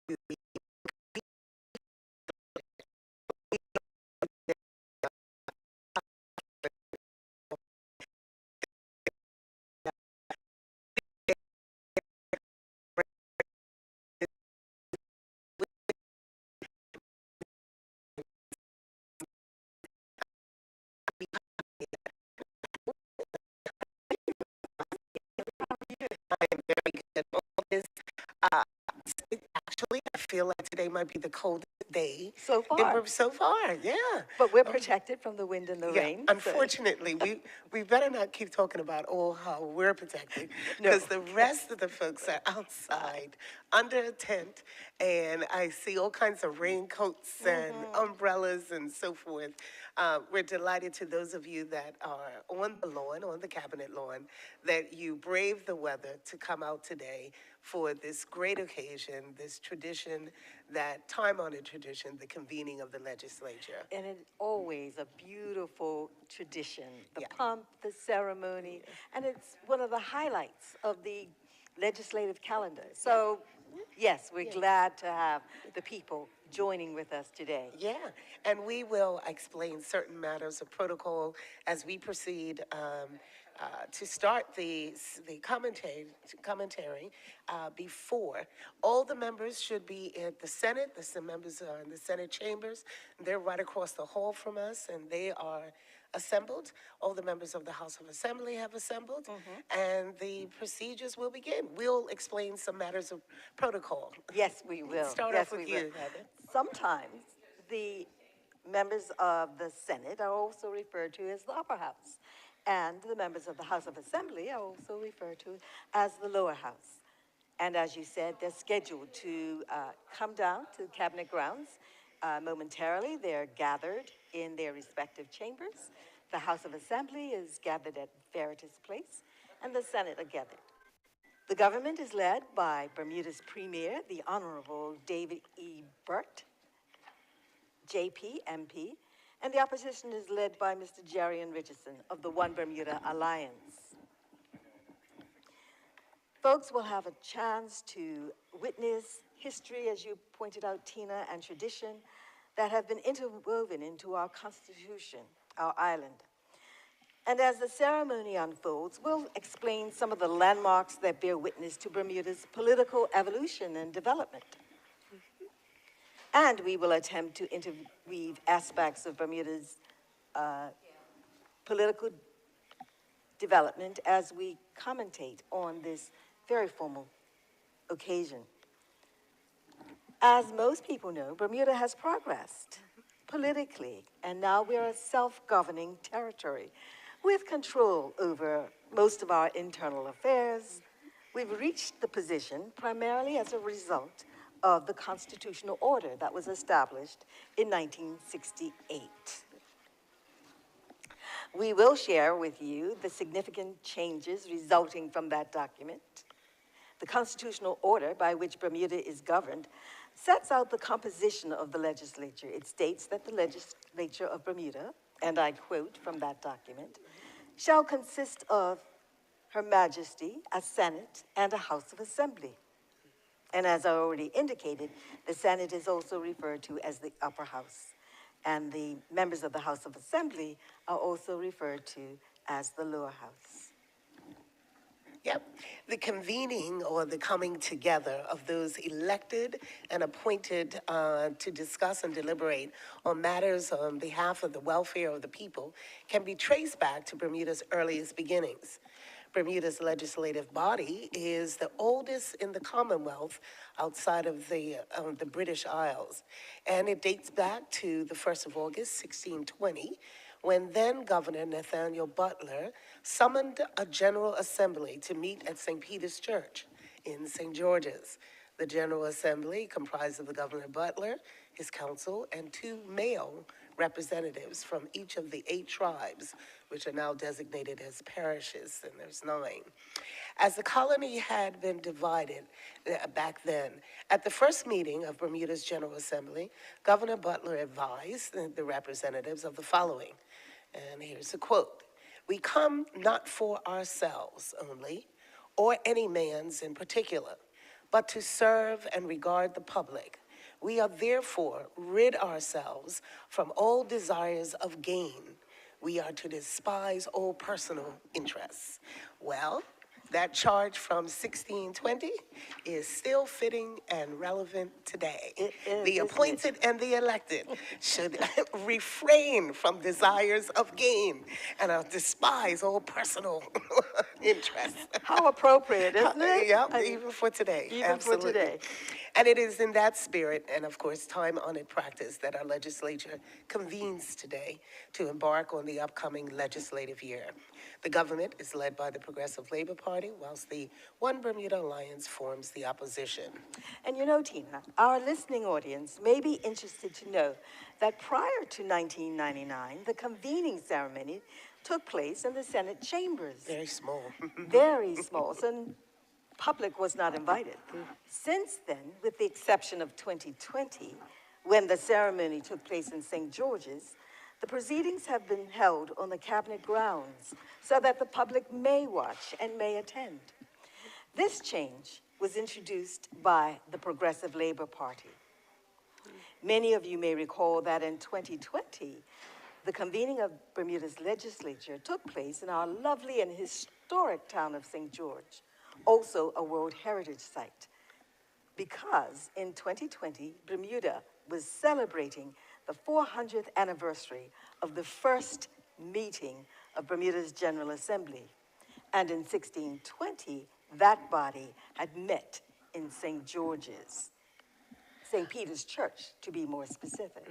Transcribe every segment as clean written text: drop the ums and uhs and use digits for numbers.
I am very good. All this, uh, actually, I feel like today might be the coldest day So far. so far. Yeah. But we're Oh, protected from the wind and the yeah, rain. unfortunately, we better not keep talking about how we're protected, No. because the rest of the folks are outside under a tent, and I see all kinds of raincoats and umbrellas and so forth. We're delighted to those of you that are on the lawn, on the cabinet lawn, that you brave the weather to come out today for this great occasion, this tradition, that time-honored tradition, the convening of the legislature. And it's always a beautiful tradition, the Yeah. pomp, the ceremony, and it's one of the highlights of the legislative calendar. So, yes, we're glad to have the people joining with us today. Yeah, and we will explain certain matters of protocol as we proceed to start the commentary before. All the members should be at the Senate. The members are in the Senate chambers. They're right across the hall from us, and they are assembled. All the members of the House of Assembly have assembled, and the procedures will begin. We'll explain some matters of protocol. Yes, we will. Start Yes, off with we will. you, Heather. Sometimes the members of the Senate are also referred to as the upper house, and the members of the House of Assembly are also referred to as the lower house. And as you said, they're scheduled to come down to Cabinet grounds momentarily. They're gathered in their respective chambers. The House of Assembly is gathered at Veritas Place, and the Senate are gathered. The government is led by Bermuda's Premier, the Honorable David E. Burt, JP, MP, and the opposition is led by Mr. Jerian Richardson of the One Bermuda Alliance. Folks will have a chance to witness history, as you pointed out, Tina, and tradition that have been interwoven into our Constitution, our island. And as the ceremony unfolds, we'll explain some of the landmarks that bear witness to Bermuda's political evolution and development. And we will attempt to interweave aspects of Bermuda's political development as we commentate on this very formal occasion. As most people know, Bermuda has progressed politically, and now we're a self-governing territory with control over most of our internal affairs. We've reached the position primarily as a result of the constitutional order that was established in 1968. We will share with you the significant changes resulting from that document. The constitutional order by which Bermuda is governed sets out the composition of the legislature. It states that the legislature of Bermuda, and I quote from that document, shall consist of Her Majesty, a Senate, and a House of Assembly. And as I already indicated, the Senate is also referred to as the upper house, and the members of the House of Assembly are also referred to as the lower house. Yep. The convening or the coming together of those elected and appointed to discuss and deliberate on matters on behalf of the welfare of the people can be traced back to Bermuda's earliest beginnings. Bermuda's legislative body is the oldest in the Commonwealth outside of the British Isles, and it dates back to the 1st of August, 1620, when then Governor Nathaniel Butler summoned a General Assembly to meet at St. Peter's Church in St. George's. The General Assembly comprised of the Governor Butler, his council, and 2 male representatives from each of the 8 tribes, which are now designated as parishes, and there's 9. As the colony had been divided back then, at the first meeting of Bermuda's General Assembly, Governor Butler advised the representatives of the following, and here's a quote: "We come not for ourselves only, or any man's in particular, but to serve and regard the public. We are therefore rid ourselves from all desires of gain. We are to despise all personal interests. Well, that charge from 1620 is still fitting and relevant today. It is, The isn't it? appointed and the elected should refrain from desires of gain and despise all personal interests. How appropriate, isn't it? Yeah, I mean, even for today. even for Absolutely. today. And it is in that spirit, and of course, time-honored practice, that our legislature convenes today to embark on the upcoming legislative year. The government is led by the Progressive Labor Party, whilst the One Bermuda Alliance forms the opposition. And you know, Tina, our listening audience may be interested to know that prior to 1999, the convening ceremony took place in the Senate chambers. Very small. Very small, so public was not invited. Since then, with the exception of 2020, when the ceremony took place in St. George's, the proceedings have been held on the cabinet grounds so that the public may watch and may attend. This change was introduced by the Progressive Labor Party. Many of you may recall that in 2020, the convening of Bermuda's legislature took place in our lovely and historic town of St. George, also a World Heritage Site, because in 2020, Bermuda was celebrating the 400th anniversary of the first meeting of Bermuda's General Assembly. And in 1620, that body had met in St. George's, St. Peter's Church, to be more specific.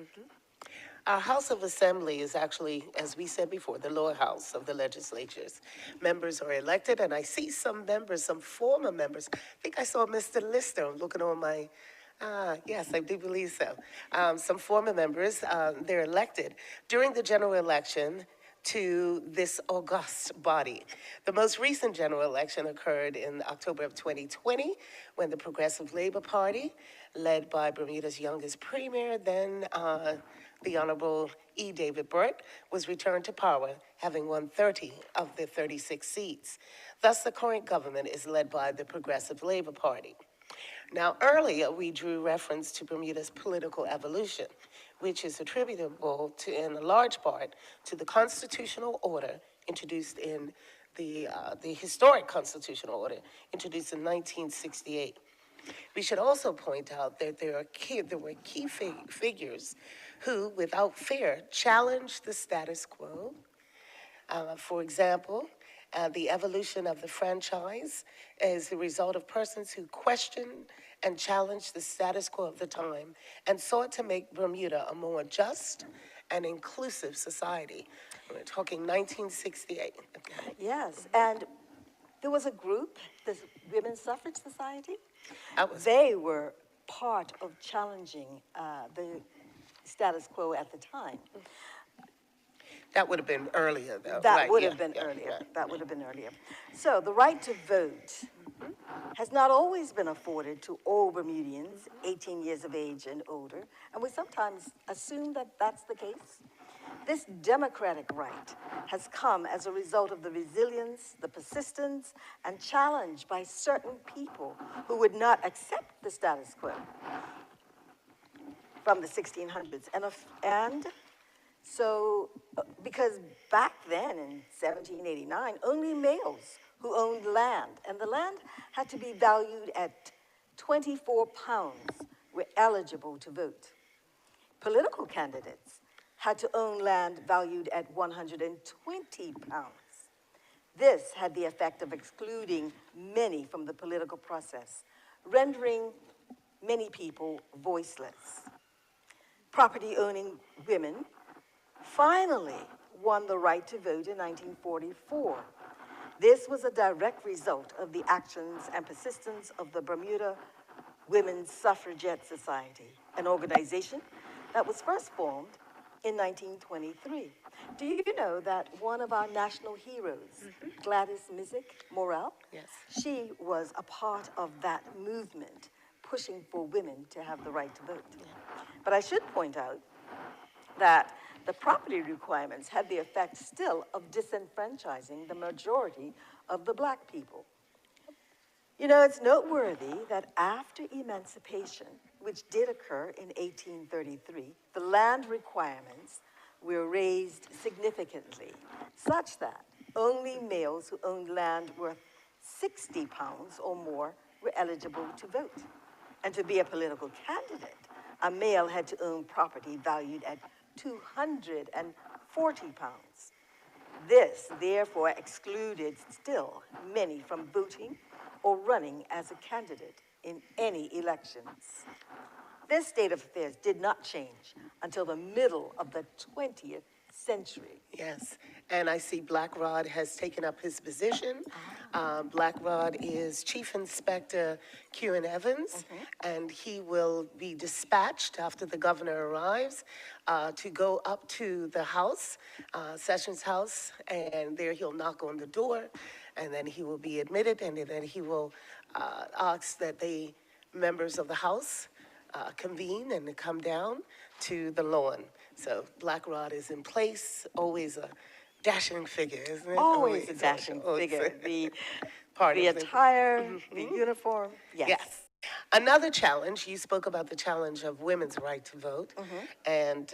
Our House of Assembly is actually, as we said before, the lower house of the legislatures. Members are elected, and I see some members, some former members. I think I saw Mr. Lister. I'm looking on my, yes, I do believe so. Some former members, they're elected during the general election to this august body. The most recent general election occurred in October of 2020, when the Progressive Labor Party, led by Bermuda's youngest premier, then the Honorable E. David Burt, was returned to power, having won 30 of the 36 seats. Thus, the current government is led by the Progressive Labor Party. Now, earlier, we drew reference to Bermuda's political evolution, which is attributable to, in a large part, to the constitutional order introduced in the historic constitutional order introduced in 1968. We should also point out that there were key figures who, without fear, challenged the status quo. For example, the evolution of the franchise is the result of persons who questioned and challenged the status quo of the time and sought to make Bermuda a more just and inclusive society. We're talking 1968. Okay. Yes, and there was a group, the Women's Suffrage Society. They were part of challenging the status quo at the time. That would have been earlier, though. That right, would yeah, have been yeah, earlier. yeah. That would have been earlier. So the right to vote has not always been afforded to all Bermudians 18 years of age and older, and we sometimes assume that that's the case. This democratic right has come as a result of the resilience, the persistence, and challenge by certain people who would not accept the status quo from the 1600s. And so, because back then in 1789, only males who owned land, and the land had to be valued at 24 pounds, were eligible to vote. Political candidates had to own land valued at 120 pounds. This had the effect of excluding many from the political process, rendering many people voiceless. Property-owning women finally won the right to vote in 1944. This was a direct result of the actions and persistence of the Bermuda Women's Suffragette Society, an organization that was first formed in 1923. Do you know that one of our national heroes, Gladys Mizik Morrell, Yes. she was a part of that movement, pushing for women to have the right to vote. But I should point out that the property requirements had the effect still of disenfranchising the majority of the black people. You know, it's noteworthy that after emancipation, which did occur in 1833, the land requirements were raised significantly, such that only males who owned land worth 60 pounds or more were eligible to vote. And to be a political candidate, a male had to own property valued at 240 pounds. This, therefore, excluded still many from voting or running as a candidate in any elections. This state of affairs did not change until the middle of the 20th century. Yes, and I see Black Rod has taken up his position. Black Rod is Chief Inspector Kieran Evans, and he will be dispatched after the governor arrives to go up to the house, Sessions House, and there he'll knock on the door, and then he will be admitted, and then he will ask that the members of the house convene and to come down to the lawn. So Black Rod is in place, always a dashing figure, isn't it? Always a dashing always figure. part The of the attire, the uniform, yes. Yes. Another challenge, you spoke about the challenge of women's right to vote. And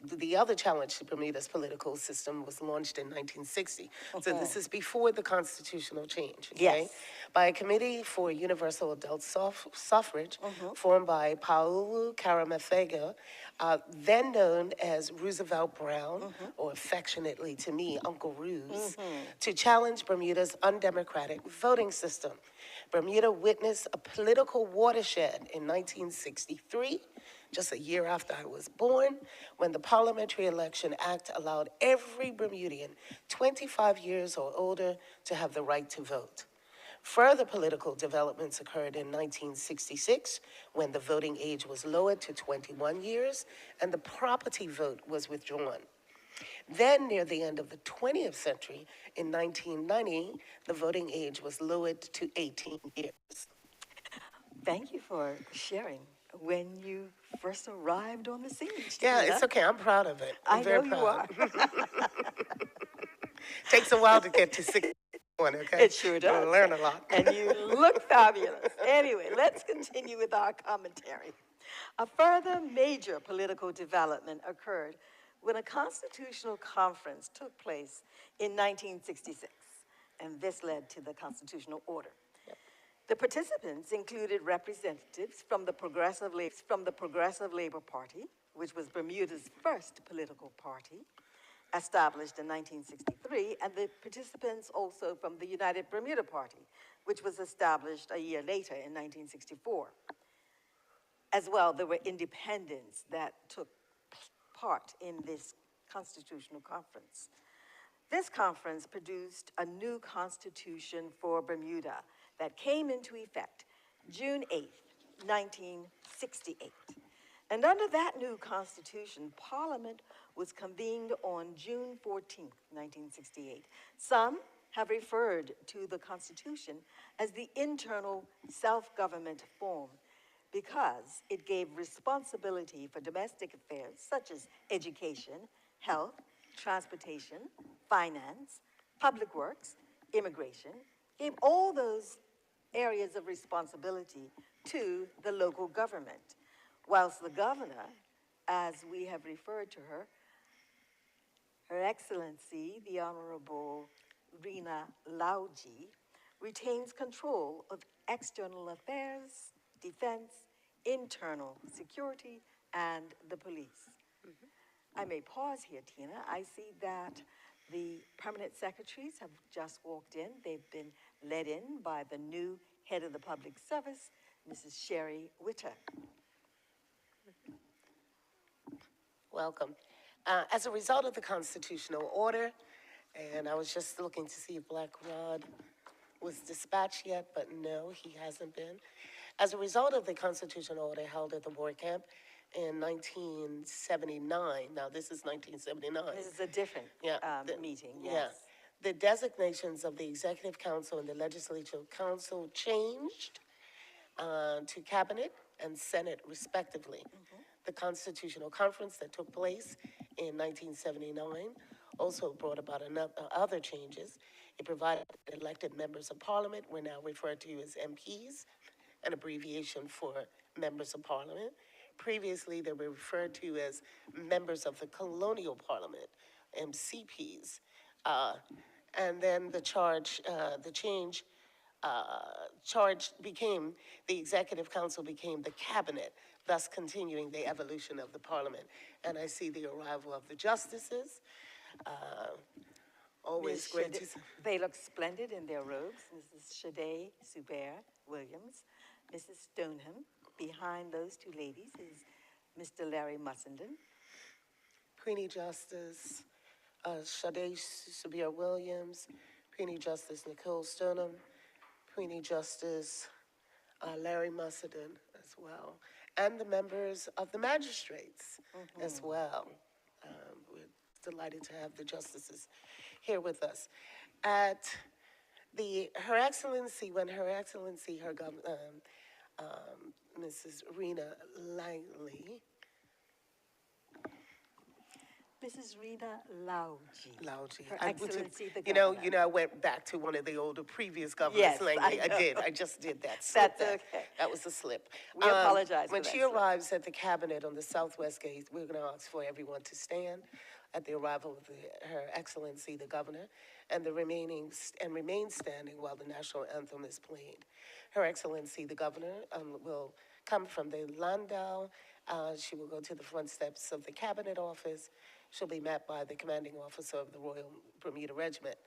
the other challenge to Bermuda's political system was launched in 1960. So this is before the constitutional change, okay? Yes. By a committee for universal adult suffrage formed by Paulu Karamafega, then known as Roosevelt Brown, or affectionately to me, Uncle Ruse, to challenge Bermuda's undemocratic voting system. Bermuda witnessed a political watershed in 1963, just a year after I was born, when the Parliamentary Election Act allowed every Bermudian 25 years or older to have the right to vote. Further political developments occurred in 1966 when the voting age was lowered to 21 years and the property vote was withdrawn. Then, near the end of the 20th century, in 1990, the voting age was lowered to 18 years. Thank you for sharing when you first arrived on the scene. Yeah, Tina. it's okay. I'm proud of it. I'm I very know you proud. are. Takes a while to get to 61, okay? It sure does. You learn a lot. And you look fabulous. Anyway, let's continue with our commentary. A further major political development occurred when a constitutional conference took place in 1966, and this led to the constitutional order. The participants included representatives from the Progressive Labor Party, which was Bermuda's first political party, established in 1963, and the participants also from the United Bermuda Party, which was established a year later in 1964. As well, there were independents that took part in this constitutional conference. This conference produced a new constitution for Bermuda that came into effect June 8th, 1968. And under that new constitution, Parliament was convened on June 14th, 1968. Some have referred to the Constitution as the internal self-government form because it gave responsibility for domestic affairs such as education, health, transportation, finance, public works, immigration, gave all those areas of responsibility to the local government, whilst the governor, as we have referred to her, Her Excellency, the Honorable Rena Lalgie, retains control of external affairs, defense, internal security, and the police. I may pause here, Tina. I see that the permanent secretaries have just walked in. They've been led in by the new head of the public service, Mrs. Sherry Witter. Welcome. As a result of the constitutional order, and I was just looking to see if Black Rod was dispatched yet, but no, he hasn't been. As a result of the constitutional order held at the board camp in 1979, now this is 1979. This is a different meeting, yes. Yeah. The designations of the Executive Council and the Legislature Council changed to Cabinet and Senate respectively. The Constitutional Conference that took place in 1979 also brought about other changes. It provided that elected members of parliament were now referred to as MPs, an abbreviation for members of parliament. Previously, they were referred to as members of the colonial parliament, MCPs. And then the change charge became, the executive council became the cabinet, thus continuing the evolution of the parliament. And I see the arrival of the justices. Always great to see. They look splendid in their robes. Mrs. Shade Subert Williams, Mrs. Stoneham. Behind those two ladies is Mr. Larry Mussenden. Queenie Justice Shade Subir Williams, Queenie Justice Nicole Stoneham, Queenie Justice Larry Mussenden as well, and the members of the magistrates as well. We're delighted to have the justices here with us. At Her Excellency, when Her Excellency, Mrs. Rena Langley, Mrs. Rena Lalgie. Lalgie. Her I went to- Excellency the You Governor. know, I went back to one of the older previous governors, Yes, Langley. I know. did. I just did that. Slipped That's that. okay. That was a slip. We apologize for When that she slip. arrives at the cabinet on the southwest gate, we're going to ask for everyone to stand at the arrival of Her Excellency the Governor, and remain standing while the national anthem is played. Her Excellency the Governor will come from the landau. She will go to the front steps of the cabinet office. She'll be met by the commanding officer of the Royal Bermuda Regiment.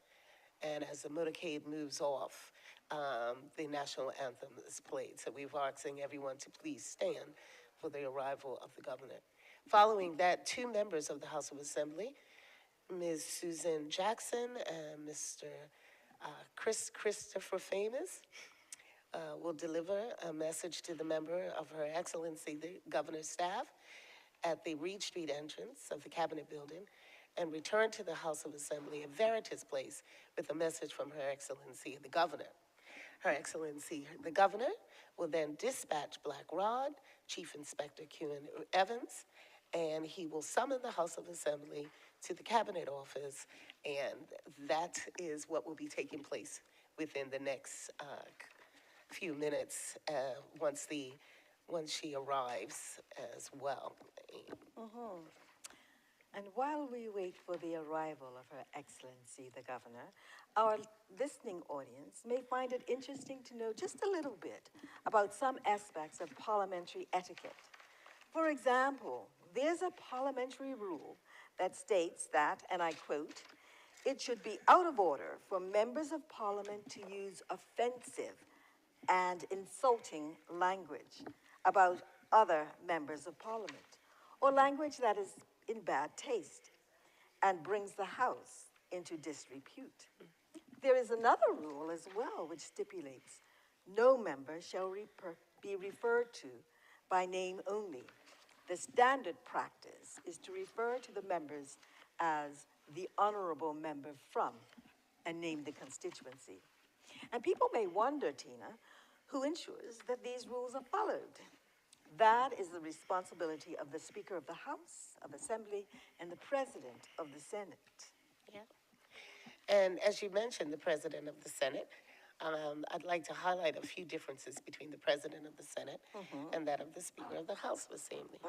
And as the motorcade moves off, the national anthem is played. So we're asking everyone to please stand for the arrival of the governor. Following that, two members of the House of Assembly, Ms. Susan Jackson and Mr. Christopher Famous, will deliver a message to the member of Her Excellency the Governor's staff at the Reed Street entrance of the Cabinet Building, and return to the House of Assembly at Veritas Place with a message from Her Excellency the Governor. Her Excellency the Governor will then dispatch Black Rod, Chief Inspector Kewen Evans, and he will summon the House of Assembly to the Cabinet office, and that is what will be taking place within the next few minutes once she arrives as well. And while we wait for the arrival of Her Excellency the Governor, our listening audience may find it interesting to know just a little bit about some aspects of parliamentary etiquette. For example, there's a parliamentary rule that states that, and I quote, "It should be out of order for members of parliament to use offensive and insulting language about other members of parliament, or language that is in bad taste and brings the House into disrepute." There is another rule as well which stipulates no member shall be referred to by name only. The standard practice is to refer to the members as the honorable member from and name the constituency. And people may wonder, Tina, who ensures that these rules are followed? That is the responsibility of the Speaker of the House of Assembly and the President of the Senate. Yeah. And as you mentioned, the President of the Senate, I'd like to highlight a few differences between the President of the Senate and that of the Speaker of the House of Assembly.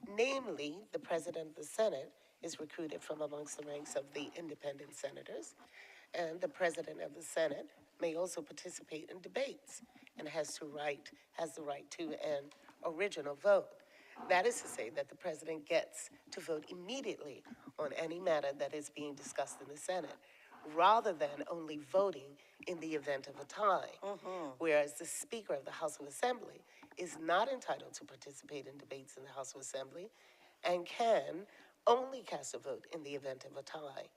Namely, the President of the Senate is recruited from amongst the ranks of the independent senators, and the President of the Senate may also participate in debates and has the right to an original vote. That is to say that the President gets to vote immediately on any matter that is being discussed in the Senate, rather than only voting in the event of a tie. Whereas the Speaker of the House of Assembly is not entitled to participate in debates in the House of Assembly and can only cast a vote in the event of a tie.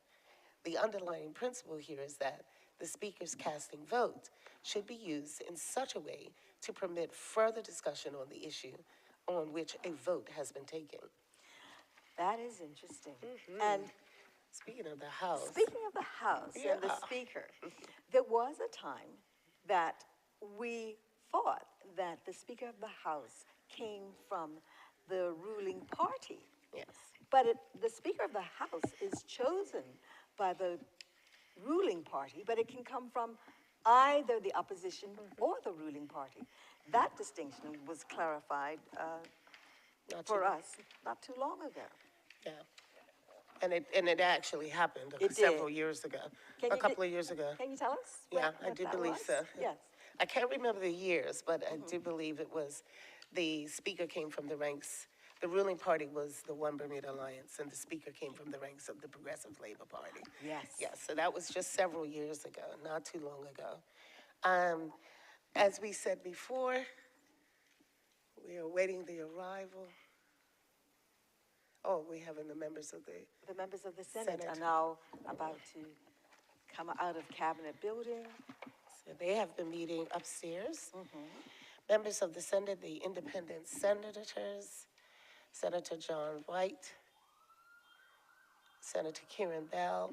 The underlying principle here is that the Speaker's casting votes should be used in such a way to permit further discussion on the issue on which a vote has been taken. That is interesting. And Speaking of the House. speaking of the House and the Yeah. Speaker, there was a time that we thought that the Speaker of the House came from the ruling party. Yes. But the Speaker of the House is chosen by the ruling party, but it can come from either the opposition or the ruling party. That distinction was clarified Not for too- us not too long ago. Yeah. And it actually happened It several did. years ago, Can a you couple of years ago. Can you tell us Yeah, I what do that believe was? so. Yes. I can't remember the years, but I do believe it was, the speaker came from the ranks, the ruling party was the One Bermuda Alliance, and the speaker came from the ranks of the Progressive Labor Party. Yes. Yes, so that was just several years ago, not too long ago. As we said before, we are awaiting the arrival. Oh, we having the members of the, The members of the Senate are Senate. now about to come out of Cabinet Building. so they have been meeting upstairs. Members of the Senate, the independent senators, Senator John White, Senator Kieran Bell,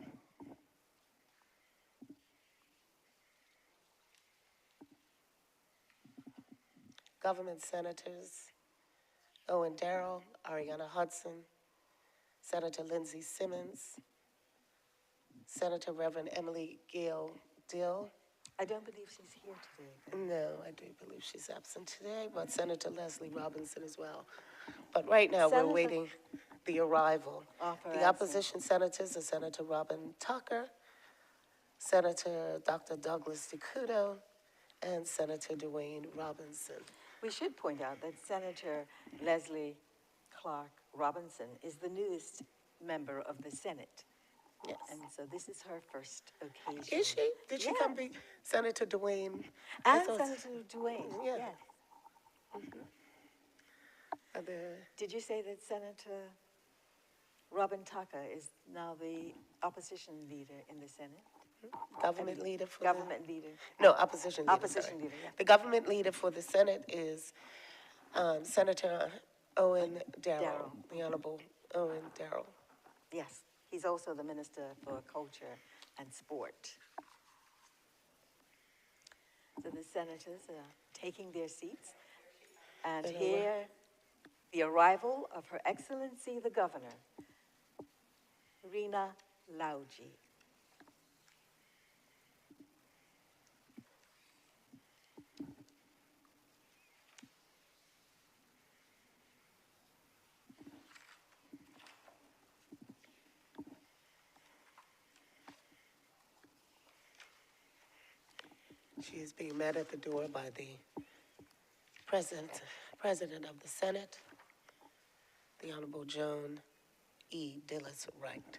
government senators, Owen Darrell, Ariana Hudson, Senator Lindsey Simmons, Senator Reverend Emily Gail Dill. I don't believe she's here today. but- No, I do believe she's absent today, but Senator Leslie Robinson as well. But right now, we're Senator- awaiting the arrival. Of her The absence. opposition senators are Senator Robin Tucker, Senator Dr. Douglas DeCudo, and Senator Dwayne Robinson. We should point out that Senator Leslie Clark Robinson is the newest member of the Senate. Yes. And so this is her first occasion. Is she? Did she come Yes. be Senator Dwayne? I And thought- Senator Dwayne, Yeah. yes. Are there- Did you say that Senator Robin Tucker is now the opposition leader in the Senate? Government leader for Government leader. No, opposition leader. Opposition sorry. leader, yeah. The government leader for the Senate is Senator Owen Darrell, Darrell. the Honorable Owen Darrell. Yes, he's also the Minister for Culture and Sport. So the senators are taking their seats, and And here, the arrival of Her Excellency the Governor, Rena Lalgie. She is being met at the door by the President of the Senate, the Honorable Joan E. Dillis Wright.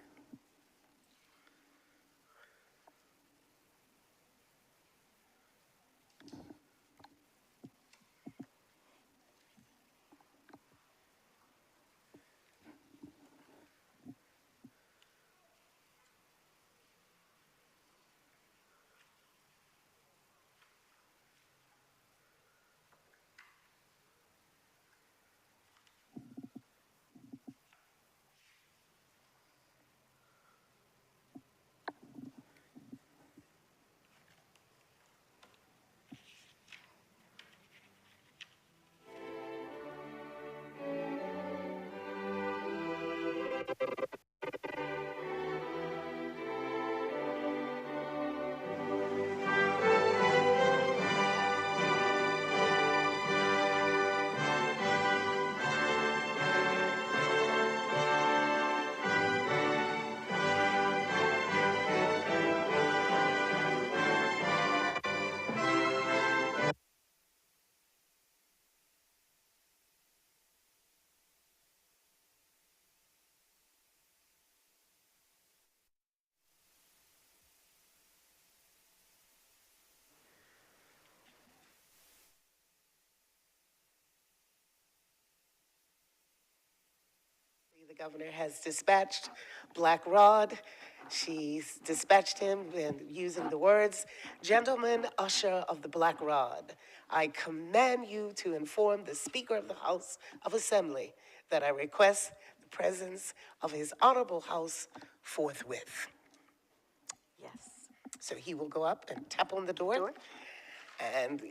The governor has dispatched Black Rod. She's dispatched him and using the words, "Gentleman usher of the Black Rod, I command you to inform the Speaker of the House of Assembly that I request the presence of his honorable house forthwith." Yes. So he will go up and tap on the door Door. and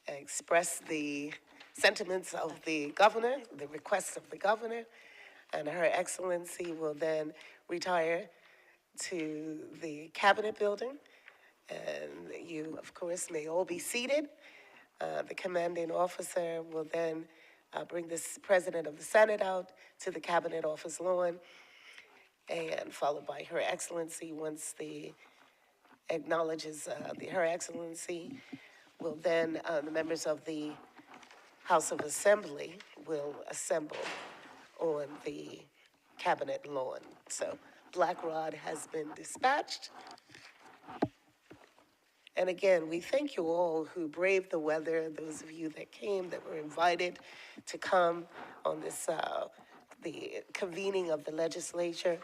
express the sentiments of the governor, the requests of the governor, and Her Excellency will then retire to the Cabinet Building. And you, of course, may all be seated. The commanding officer will then bring the President of the Senate out to the Cabinet Office lawn, and followed by Her Excellency. Once the acknowledges Her Excellency, will then, the members of the House of Assembly will assemble on the Cabinet lawn. So Black Rod has been dispatched. And again, we thank you all who braved the weather, those of you that came, that were invited to come on this, the convening of the legislature.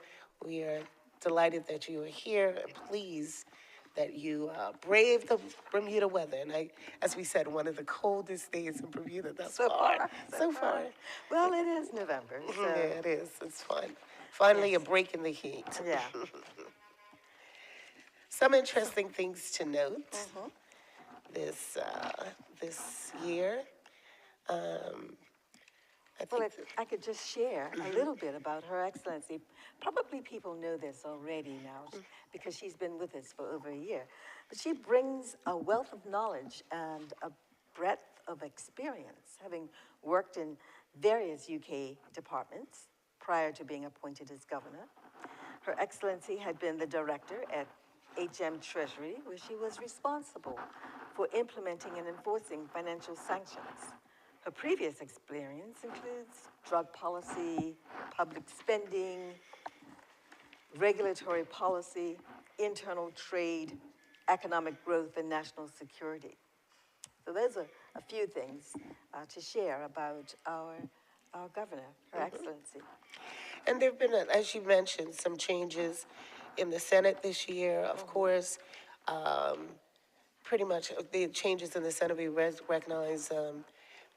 We are delighted that you are here, and pleased that you braved the Bermuda weather. And as we said, one of the coldest days in Bermuda thus So far. far, So far. Well, it is November, so. Yeah, it is. It's fun. Finally, Yes. a break in the heat. Yeah. Some interesting things to note this year. I Well, think, if I could just share a little bit about Her Excellency. Probably people know this already now because she's been with us for over a year. But she brings a wealth of knowledge and a breadth of experience, having worked in various UK departments prior to being appointed as governor. Her Excellency had been the director at HM Treasury, where she was responsible for implementing and enforcing financial sanctions. Her previous experience includes drug policy, public spending, regulatory policy, internal trade, economic growth, and national security. So those are a few things to share about our governor, Her Excellency. and there've been, as you mentioned, some changes in the Senate this year. Of course, pretty much the changes in the Senate, we recognize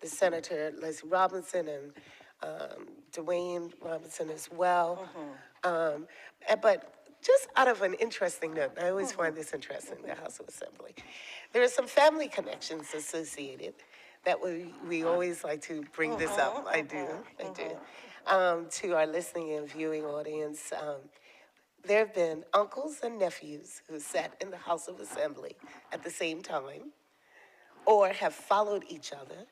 the Senator Leslie Robinson and Dwayne Robinson as well. But just out of an interesting note, I always find this interesting, the House of Assembly. There are some family connections associated that we always like to bring this up. I do. To our listening and viewing audience. There have been uncles and nephews who sat in the House of Assembly at the same time or have followed each other.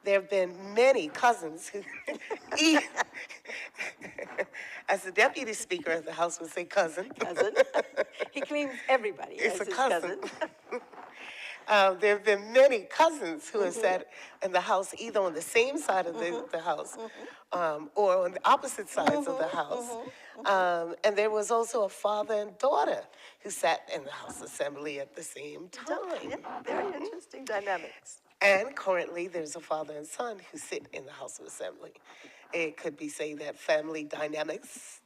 There have been many cousins who, as the deputy speaker of the House would say, cousin. Cousin. He claims everybody It's as a his cousin. cousin. There have been many cousins who have sat in the House either on the same side of the House or on the opposite sides of the House. And there was also a father and daughter who sat in the House Assembly at the same time. Yeah, very interesting dynamics. And currently, there's a father and son who sit in the House of Assembly. It could be said that family dynamics,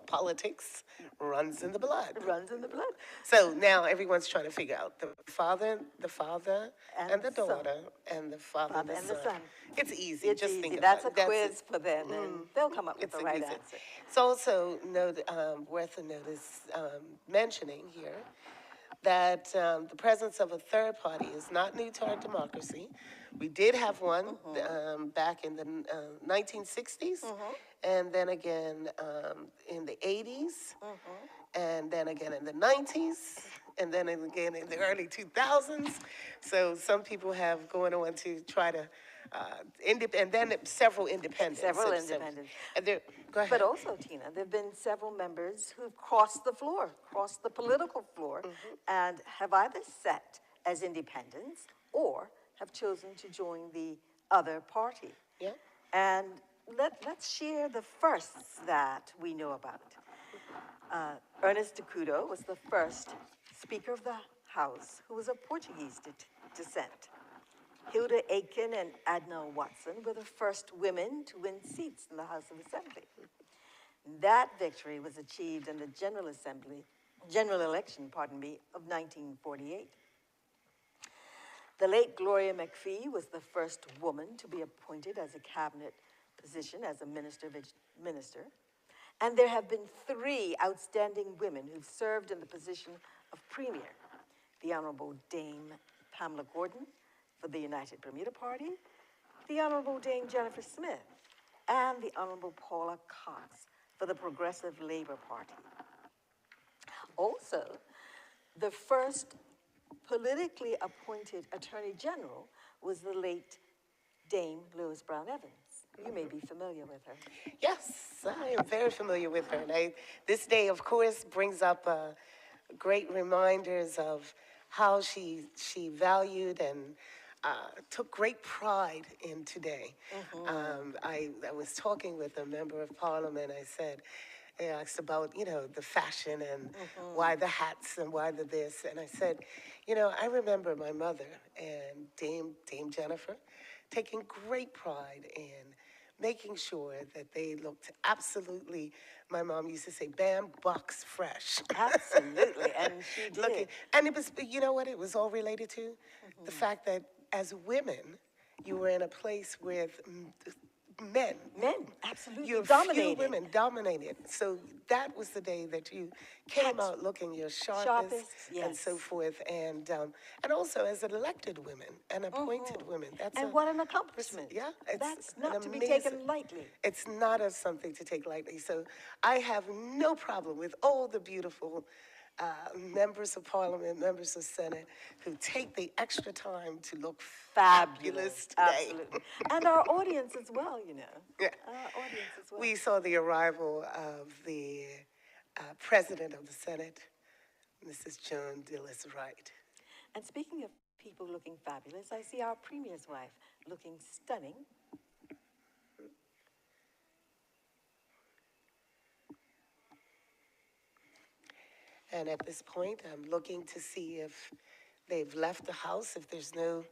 politics, runs in the blood. It runs in the blood. So now everyone's trying to figure out the father and the son. daughter, and the father and and the the son. son. It's easy. It's Just easy. think That's a about it. quiz for them, and they'll come up with the right easy. answer. It's also worth a notice mentioning here that the presence of a third party is not new to our democracy. We did have one back in the 1960s, and then again in the 80s, and then again in the 90s, and then again in the early 2000s. So some people have going on to try to, and then several independents. Several independents. And there, go ahead. But also, Tina, there have been several members who've crossed the floor, crossed the political floor, and have either sat as independents or have chosen to join the other party. Yeah. And let's share the firsts that we know about. Ernest de Cudo was the first Speaker of the House who was of Portuguese descent. Hilda Aiken and Adna Watson were the first women to win seats in the House of Assembly. That victory was achieved in the general election, of 1948. The late Gloria McPhee was the first woman to be appointed as a cabinet position as a minister. And there have been 3 outstanding women who've served in the position of premier. The Honorable Dame Pamela Gordon for the United Bermuda Party, the Honorable Dame Jennifer Smith and the Honorable Paula Cox for the Progressive Labor Party. Also, the first politically appointed Attorney General was the late Dame Lois Brown Evans. You may be familiar with her. Yes, I am very familiar with her. And this day, of course, brings up great reminders of how she valued and took great pride in today. I was talking with a member of parliament. I said, I asked about, the fashion and why the hats and why the this. And I said, I remember my mother and Dame Jennifer taking great pride in making sure that they looked absolutely, my mom used to say, bam, box fresh. Absolutely, and she did. Looking, and it was, you know what it was all related to? The fact that as women, you were in a place with men. Men, absolutely, Few dominated. women dominated. So that was the day that you came out looking your sharpest, and so yes. forth. And also as an elected women and appointed women. And what an accomplishment. Yeah, That's an not to be amazing- taken lightly. It's not as something to take lightly. So I have no problem with all the beautiful members of parliament, members of Senate who take the extra time to look fabulous today. Absolutely. And our audience as well, Yeah. Our audience as well. We saw the arrival of the president of the Senate, Mrs. Joan Dillis Wright. And speaking of people looking fabulous, I see our premier's wife looking stunning. And at this point, I'm looking to see if they've left the house, if there's no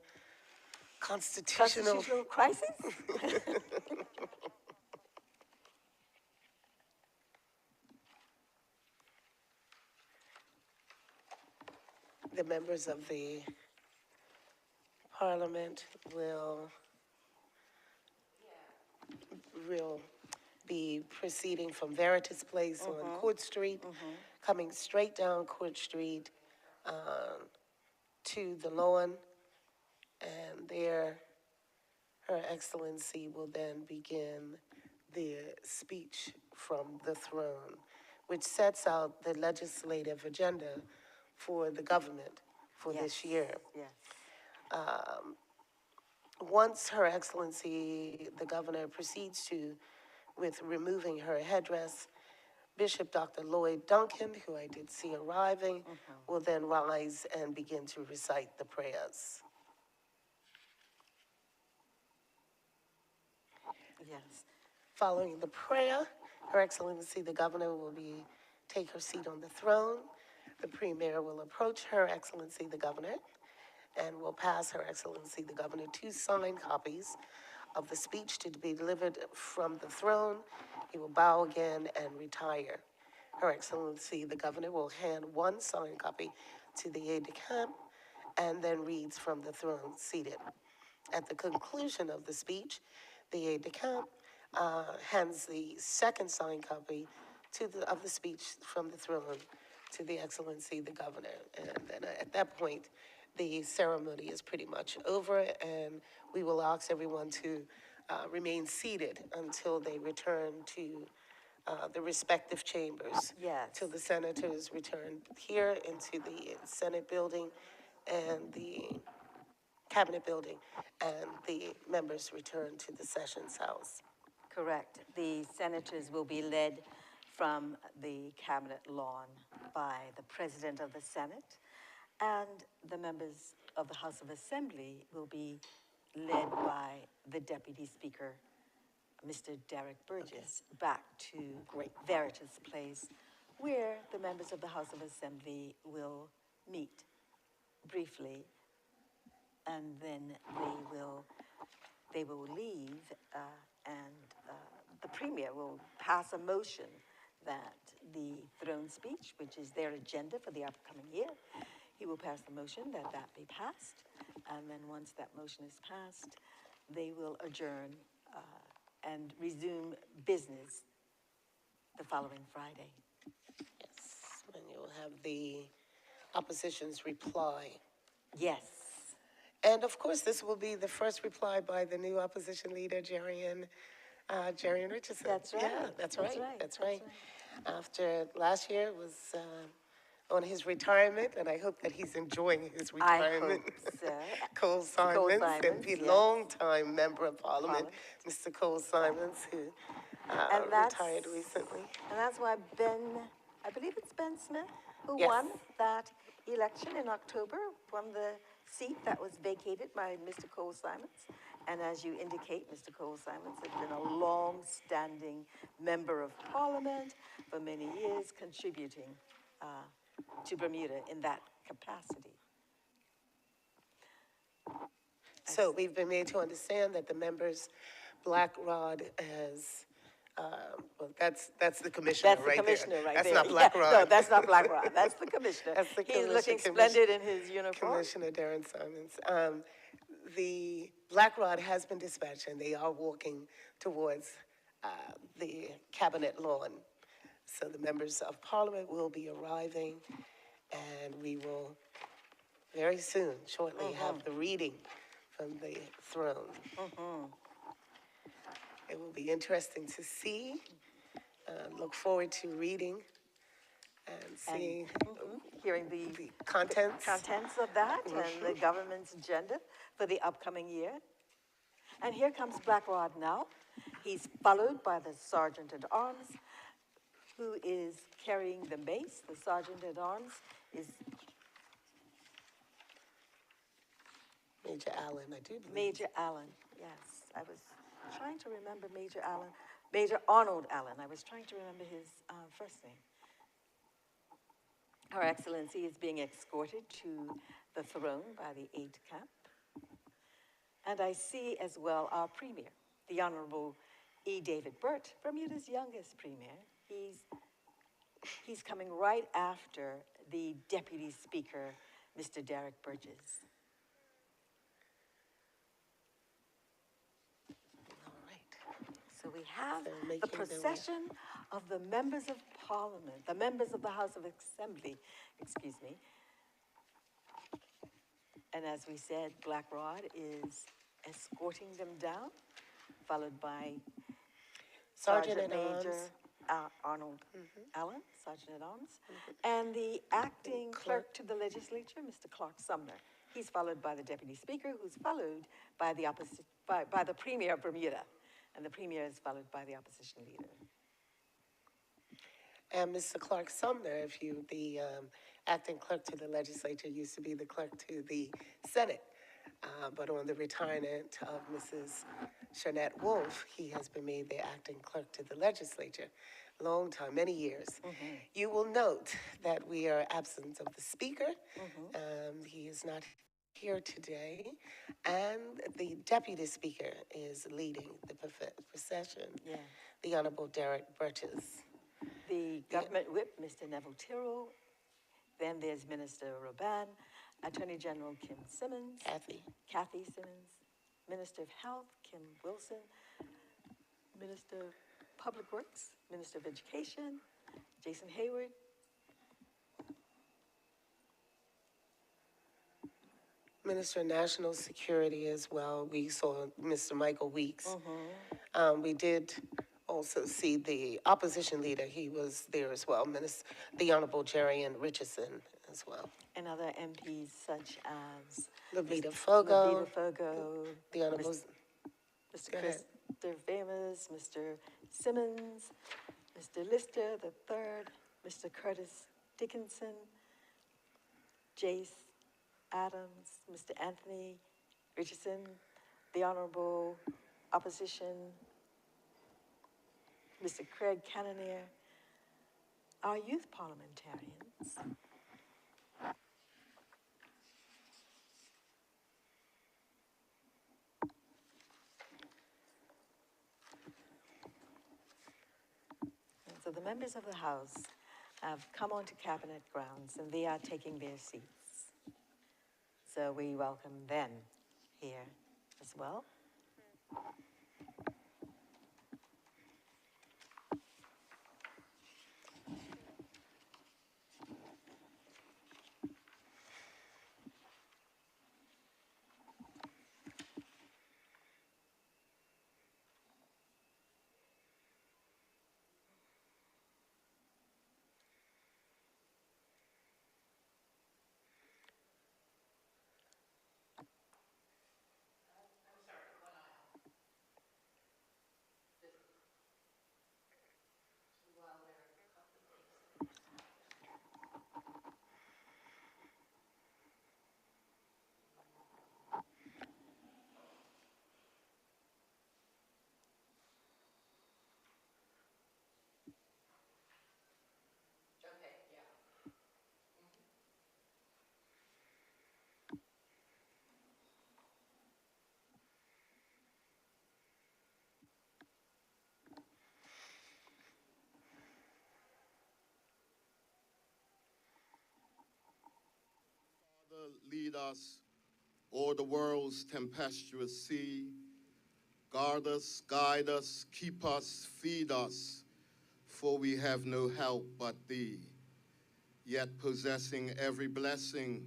constitutional crisis? the members of the parliament will be proceeding from Veritas Place on Court Street, coming straight down Court Street to the lawn, and there Her Excellency will then begin the speech from the throne, which sets out the legislative agenda for the government for this year. Yes. Once Her Excellency, the governor, proceeds with removing her headdress, Bishop Dr. Lloyd Duncan, who I did see arriving, will then rise and begin to recite the prayers. Yes. Following the prayer, Her Excellency, the governor, will take her seat on the throne. The premier will approach Her Excellency, the governor, and will pass Her Excellency, the governor, 2 signed copies of the speech to be delivered from the throne. He will bow again and retire. Her Excellency, the governor, will hand 1 signed copy to the aide-de-camp and then reads from the throne seated. At the conclusion of the speech, the aide-de-camp hands the 2nd signed copy of the speech from the throne to the Excellency, the governor. And then at that point, the ceremony is pretty much over, and we will ask everyone to remain seated until they return to the respective chambers. Yes. Till the senators return here into the Senate building and the Cabinet building, and the members return to the Sessions House. Correct. The senators will be led from the Cabinet lawn by the President of the Senate, and the members of the House of Assembly will be led by the Deputy Speaker, Mr. Derek Burgess, back to Veritas Place, where the members of the House of Assembly will meet briefly, and then they will leave, and the Premier will pass a motion that the throne speech, which is their agenda for the upcoming year, he will pass the motion that be passed, and then once that motion is passed, they will adjourn and resume business the following Friday. Yes, and you'll have the opposition's reply. Yes. And of course, this will be the first reply by the new opposition leader, Jarian Jerry and Richardson. That's right. Yeah, that's That's right. right. That's That's right. After last year was on his retirement, and I hope that he's enjoying his I retirement. hope so. Cole Cole Simons, Simons, MP, yes. longtime member of Parliament, Parliament. Mr. Cole Simons, who And that's, retired recently. and that's why I believe it's Ben Smith, who Yes. won that election in October, won the seat that was vacated by Mr. Cole Simons. And as you indicate, Mr. Cole Simons has been a long-standing member of Parliament for many years, contributing to Bermuda in that capacity. So we've been made to understand that the members, Black Rod has, well, that's the commissioner That's the right there. commissioner right That's there. not Black Yeah, Rod. no, that's not Black Rod. That's the commissioner. That's the He's looking commissioner, splendid in his uniform. Commissioner Darren Simons. The Black Rod has been dispatched, and they are walking towards the cabinet lawn. So the members of Parliament will be arriving, and we will very soon, shortly, have the reading from the throne. It will be interesting to see. Look forward to reading and seeing Hearing the the contents. contents of that and the government's agenda for the upcoming year. And here comes Black Rod now. He's followed by the Sergeant at Arms, who is carrying the mace. The Sergeant at Arms is Major Allen, I do believe. Major Allen. Yes, I was trying to remember Major Allen. Major Arnold Allen. I was trying to remember his first name. Her Excellency is being escorted to the throne by the aide-de-camp. And I see as well our Premier, the Honorable E. David Burt, Bermuda's youngest Premier. He's coming right after the Deputy Speaker, Mr. Derek Burgess. All right. So we have They're the making their way. procession of the members of Parliament, the members of the House of Assembly, excuse me. And as we said, Black Rod is escorting them down, followed by Sergeant Sergeant at Major Arms. Arnold Allen, Sergeant at Arms, and the acting clerk to the legislature, Mr. Clark Sumner. He's followed by the Deputy Speaker, who's followed by the by the Premier of Bermuda, and the Premier is followed by the opposition leader. And Mr. Clark Sumner, the acting clerk to the legislature, used to be the clerk to the Senate. But on the retirement of Mrs. Shanette Wolf, he has been made the acting clerk to the legislature. Long time, many years. You will note that we are absent of the speaker. He is not here today. And the deputy speaker is leading the procession, Yeah. the Honorable Derek Burgess. The government whip, Mr. Neville Tyrrell. Then there's Minister Robin, Attorney General Kim Simmons, Kathy Simmons, Minister of Health, Kim Wilson, Minister of Public Works, Minister of Education, Jason Hayward. Minister of National Security as well. We saw Mr. Michael Weeks. We did also see the opposition leader. He was there as well. The Honorable Jerry and Richardson as well. And other MPs such as Levita Fogo. Levita Fogo, The Honorable. Mr. Christopher Famous, Mr. Simmons, Mr. Lister III, Mr. Curtis Dickinson, Jace Adams, Mr. Anthony Richardson, the Honorable Opposition, Mr. Craig Cannonier, our youth parliamentarians. And so the members of the House have come onto Cabinet grounds and they are taking their seats. So we welcome them here as well. lead us o'er the world's tempestuous sea. Guard us, guide us, keep us, feed us, for we have no help but thee. Yet possessing every blessing,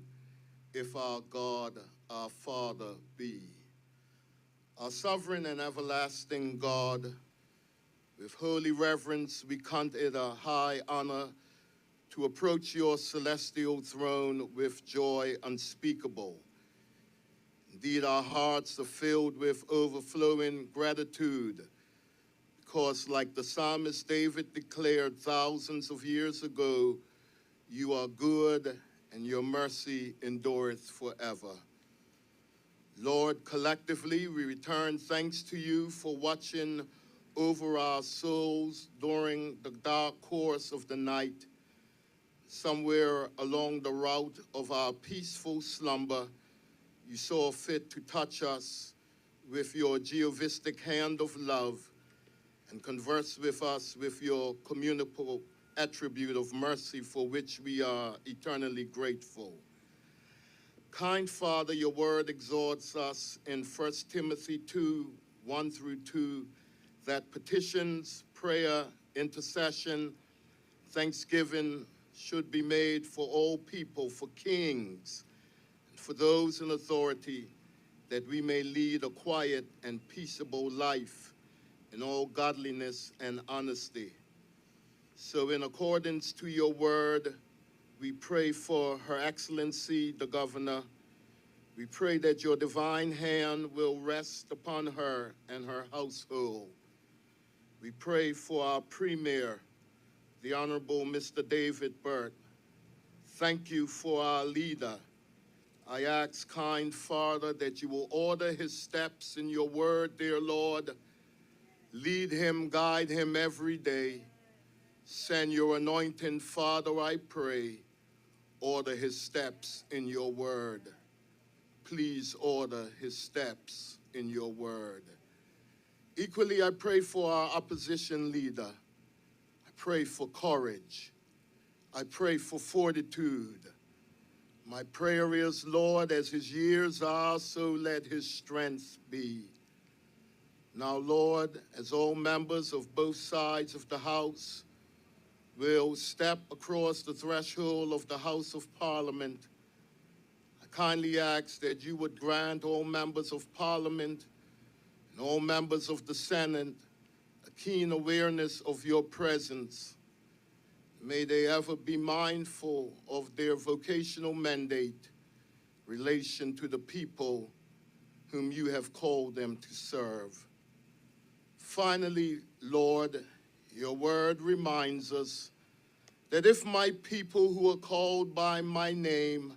if our God, our Father be. Our sovereign and everlasting God, with holy reverence we count it a high honor to approach your celestial throne with joy unspeakable. Indeed, our hearts are filled with overflowing gratitude, because like the psalmist David declared thousands of years ago, you are good and your mercy endureth forever. Lord, collectively we return thanks to you for watching over our souls during the dark course of the night. Somewhere along the route of our peaceful slumber, you saw fit to touch us with your geovistic hand of love and converse with us with your communicable attribute of mercy, for which we are eternally grateful. Kind Father, your word exhorts us in 1 Timothy 2, 1 through 2, that petitions, prayer, intercession, thanksgiving should be made for all people, for kings, and for those in authority, that we may lead a quiet and peaceable life in all godliness and honesty. So in accordance to your word, we pray for Her Excellency, the Governor. We pray that your divine hand will rest upon her and her household. We pray for our Premier, the Honorable Mr. David Burt. Thank you for our leader. I ask, kind Father, that you will order his steps in your word, dear Lord. Lead him, guide him every day. Send your anointing, Father, I pray. Order his steps in your word. Please order his steps in your word. Equally, I pray for our opposition leader. I pray for courage. I pray for fortitude. My prayer is, Lord, as his years are, so let his strength be. Now, Lord, as all members of both sides of the House will step across the threshold of the House of Parliament, I kindly ask that you would grant all members of Parliament and all members of the Senate a keen awareness of your presence. May they ever be mindful of their vocational mandate, relation to the people whom you have called them to serve. Finally, Lord, your word reminds us that if my people who are called by my name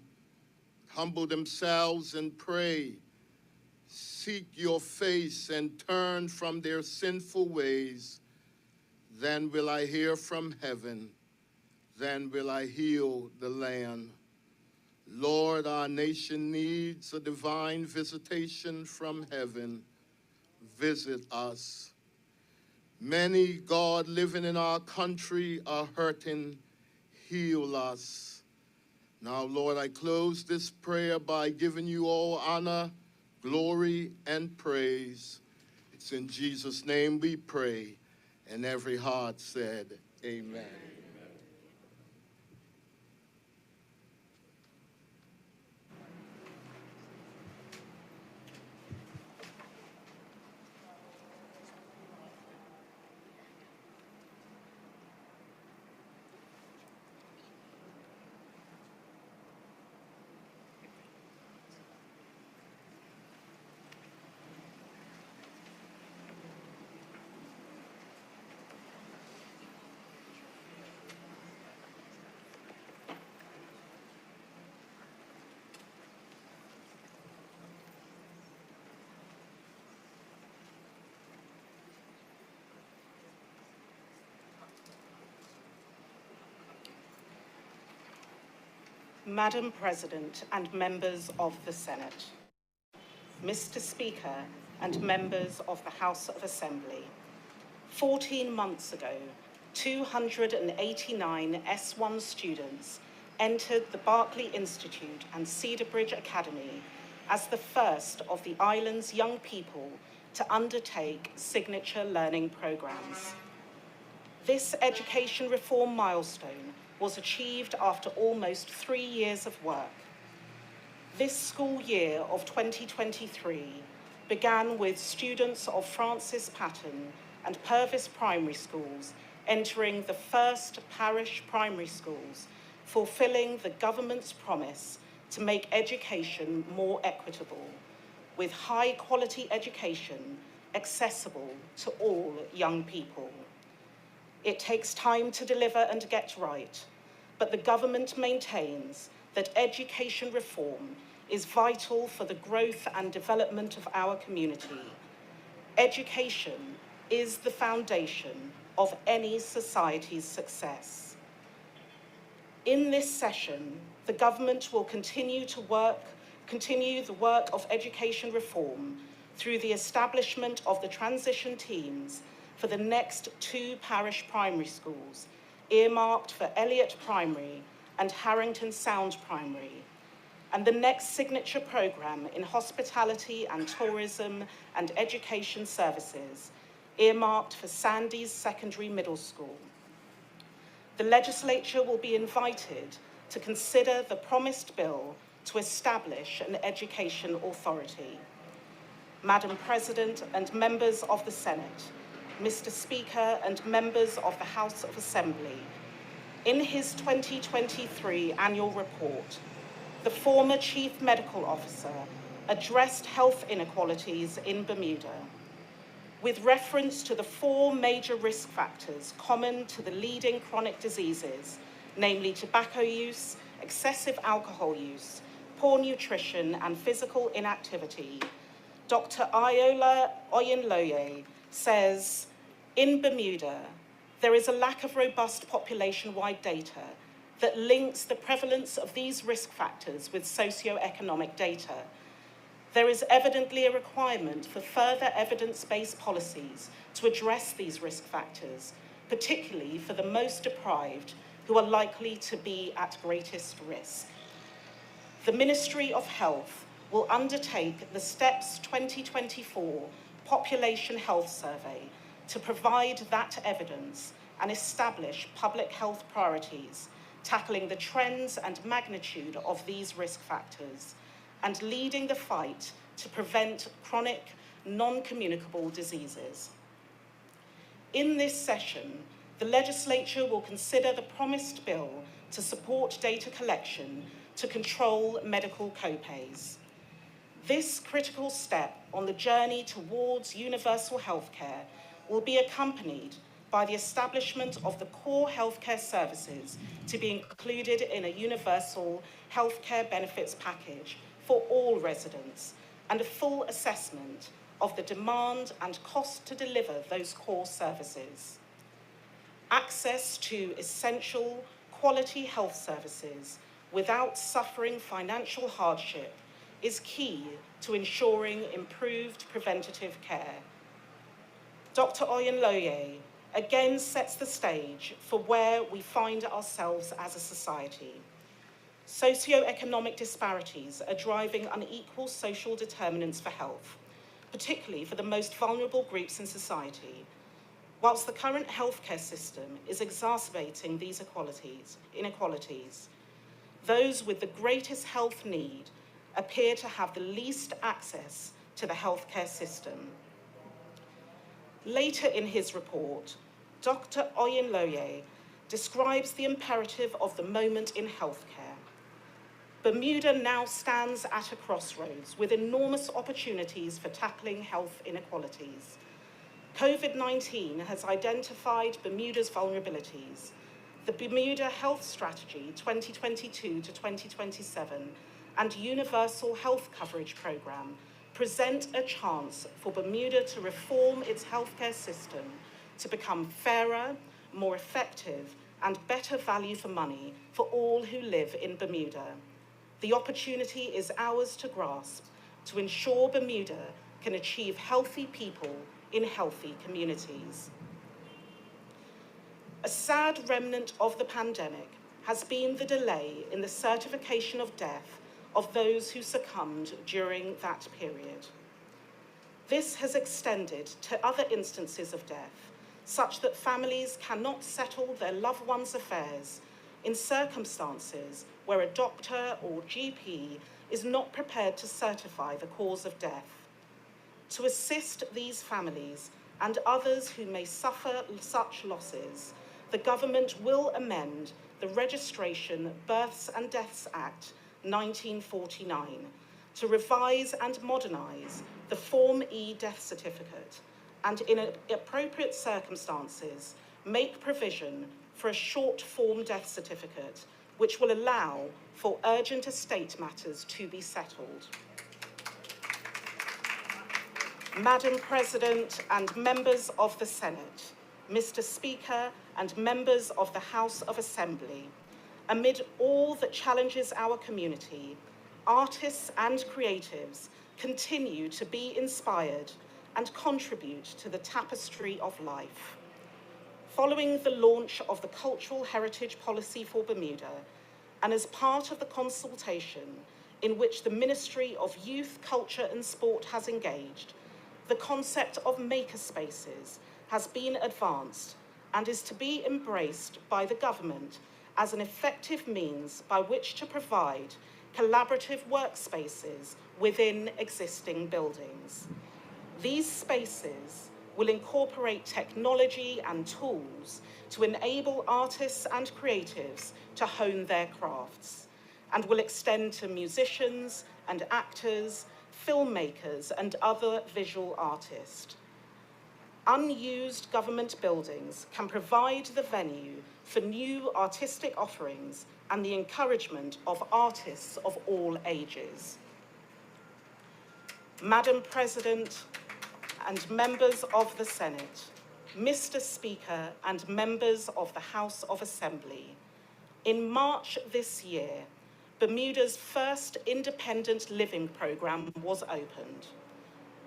humble themselves and pray, seek your face and turn from their sinful ways, then will I hear from heaven, then will I heal the land. Lord, our nation needs a divine visitation from heaven. Visit us. Many, God, living in our country are hurting. Heal us. Now, Lord, I close this prayer by giving you all honor, glory, and praise. It's in Jesus' name we pray. And every heart said, amen. Madam President and members of the Senate, Mr. Speaker and members of the House of Assembly, 14 months ago, 289 S1 students entered the Berkeley Institute and Cedarbridge Academy as the first of the island's young people to undertake signature learning programs. This education reform milestone was achieved after almost 3 years of work. This school year of 2023 began with students of Francis Patton and Purvis primary schools entering the first parish primary schools, fulfilling the government's promise to make education more equitable, with high-quality education accessible to all young people. It takes time to deliver and get right, but the government maintains that education reform is vital for the growth and development of our community. Education is the foundation of any society's success. In this session, the government will continue the work of education reform through the establishment of the transition teams for the next 2 parish primary schools, earmarked for Elliott Primary and Harrington Sound Primary, and the next signature programme in hospitality and tourism and education services, earmarked for Sandys Secondary Middle School. The Legislature will be invited to consider the promised bill to establish an education authority. Madam President and members of the Senate, Mr. Speaker and members of the House of Assembly, in his 2023 annual report, the former Chief Medical Officer addressed health inequalities in Bermuda, with reference to the 4 major risk factors common to the leading chronic diseases, namely tobacco use, excessive alcohol use, poor nutrition, and physical inactivity. Dr. Iola Oyinloye says, in Bermuda, there is a lack of robust population-wide data that links the prevalence of these risk factors with socio-economic data. There is evidently a requirement for further evidence-based policies to address these risk factors, particularly for the most deprived who are likely to be at greatest risk. The Ministry of Health will undertake the STEPS 2024 Population Health Survey to provide that evidence and establish public health priorities, tackling the trends and magnitude of these risk factors, and leading the fight to prevent chronic, non-communicable diseases. In this session, the Legislature will consider the promised bill to support data collection to control medical co-pays. This critical step on the journey towards universal healthcare will be accompanied by the establishment of the core healthcare services to be included in a universal healthcare benefits package for all residents, and a full assessment of the demand and cost to deliver those core services. Access to essential quality health services without suffering financial hardship is key to ensuring improved preventative care. Dr. Oyinloye again sets the stage for where we find ourselves as a society. Socioeconomic disparities are driving unequal social determinants for health, particularly for the most vulnerable groups in society. Whilst the current healthcare system is exacerbating these inequalities, those with the greatest health need appear to have the least access to the healthcare system. Later in his report, Dr. Oyinloye describes the imperative of the moment in healthcare. Bermuda now stands at a crossroads with enormous opportunities for tackling health inequalities. COVID-19 has identified Bermuda's vulnerabilities. The Bermuda Health Strategy 2022 to 2027 and Universal Health Coverage Programme present a chance for Bermuda to reform its healthcare system to become fairer, more effective, and better value for money for all who live in Bermuda. The opportunity is ours to grasp to ensure Bermuda can achieve healthy people in healthy communities. A sad remnant of the pandemic has been the delay in the certification of death of those who succumbed during that period. This has extended to other instances of death, such that families cannot settle their loved ones' affairs in circumstances where a doctor or GP is not prepared to certify the cause of death. To assist these families and others who may suffer such losses, the government will amend the Registration, Births and Deaths Act 1949 to revise and modernise the Form E death certificate and, in appropriate circumstances, make provision for a short form death certificate which will allow for urgent estate matters to be settled. Madam President and members of the Senate, Mr. Speaker and members of the House of Assembly, amid all that challenges our community, artists and creatives continue to be inspired and contribute to the tapestry of life. Following the launch of the Cultural Heritage Policy for Bermuda, and as part of the consultation in which the Ministry of Youth, Culture and Sport has engaged, the concept of makerspaces has been advanced and is to be embraced by the government as an effective means by which to provide collaborative workspaces within existing buildings. These spaces will incorporate technology and tools to enable artists and creatives to hone their crafts, and will extend to musicians and actors, filmmakers and other visual artists. Unused government buildings can provide the venue for new artistic offerings and the encouragement of artists of all ages. Madam President and members of the Senate, Mr. Speaker and members of the House of Assembly, in March this year, Bermuda's first independent living programme was opened.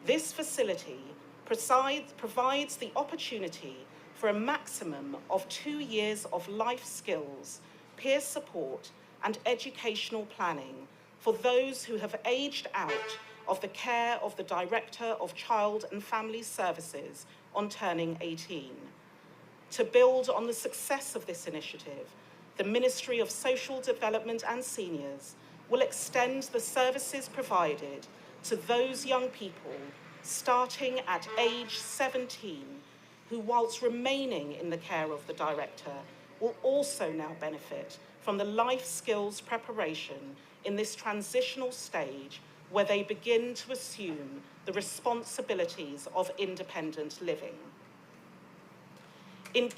This facility provides the opportunity for a maximum of 2 years of life skills, peer support and educational planning for those who have aged out of the care of the Director of Child and Family Services on turning 18. To build on the success of this initiative, the Ministry of Social Development and Seniors will extend the services provided to those young people starting at age 17, who, whilst remaining in the care of the Director, will also now benefit from the life skills preparation in this transitional stage where they begin to assume the responsibilities of independent living. In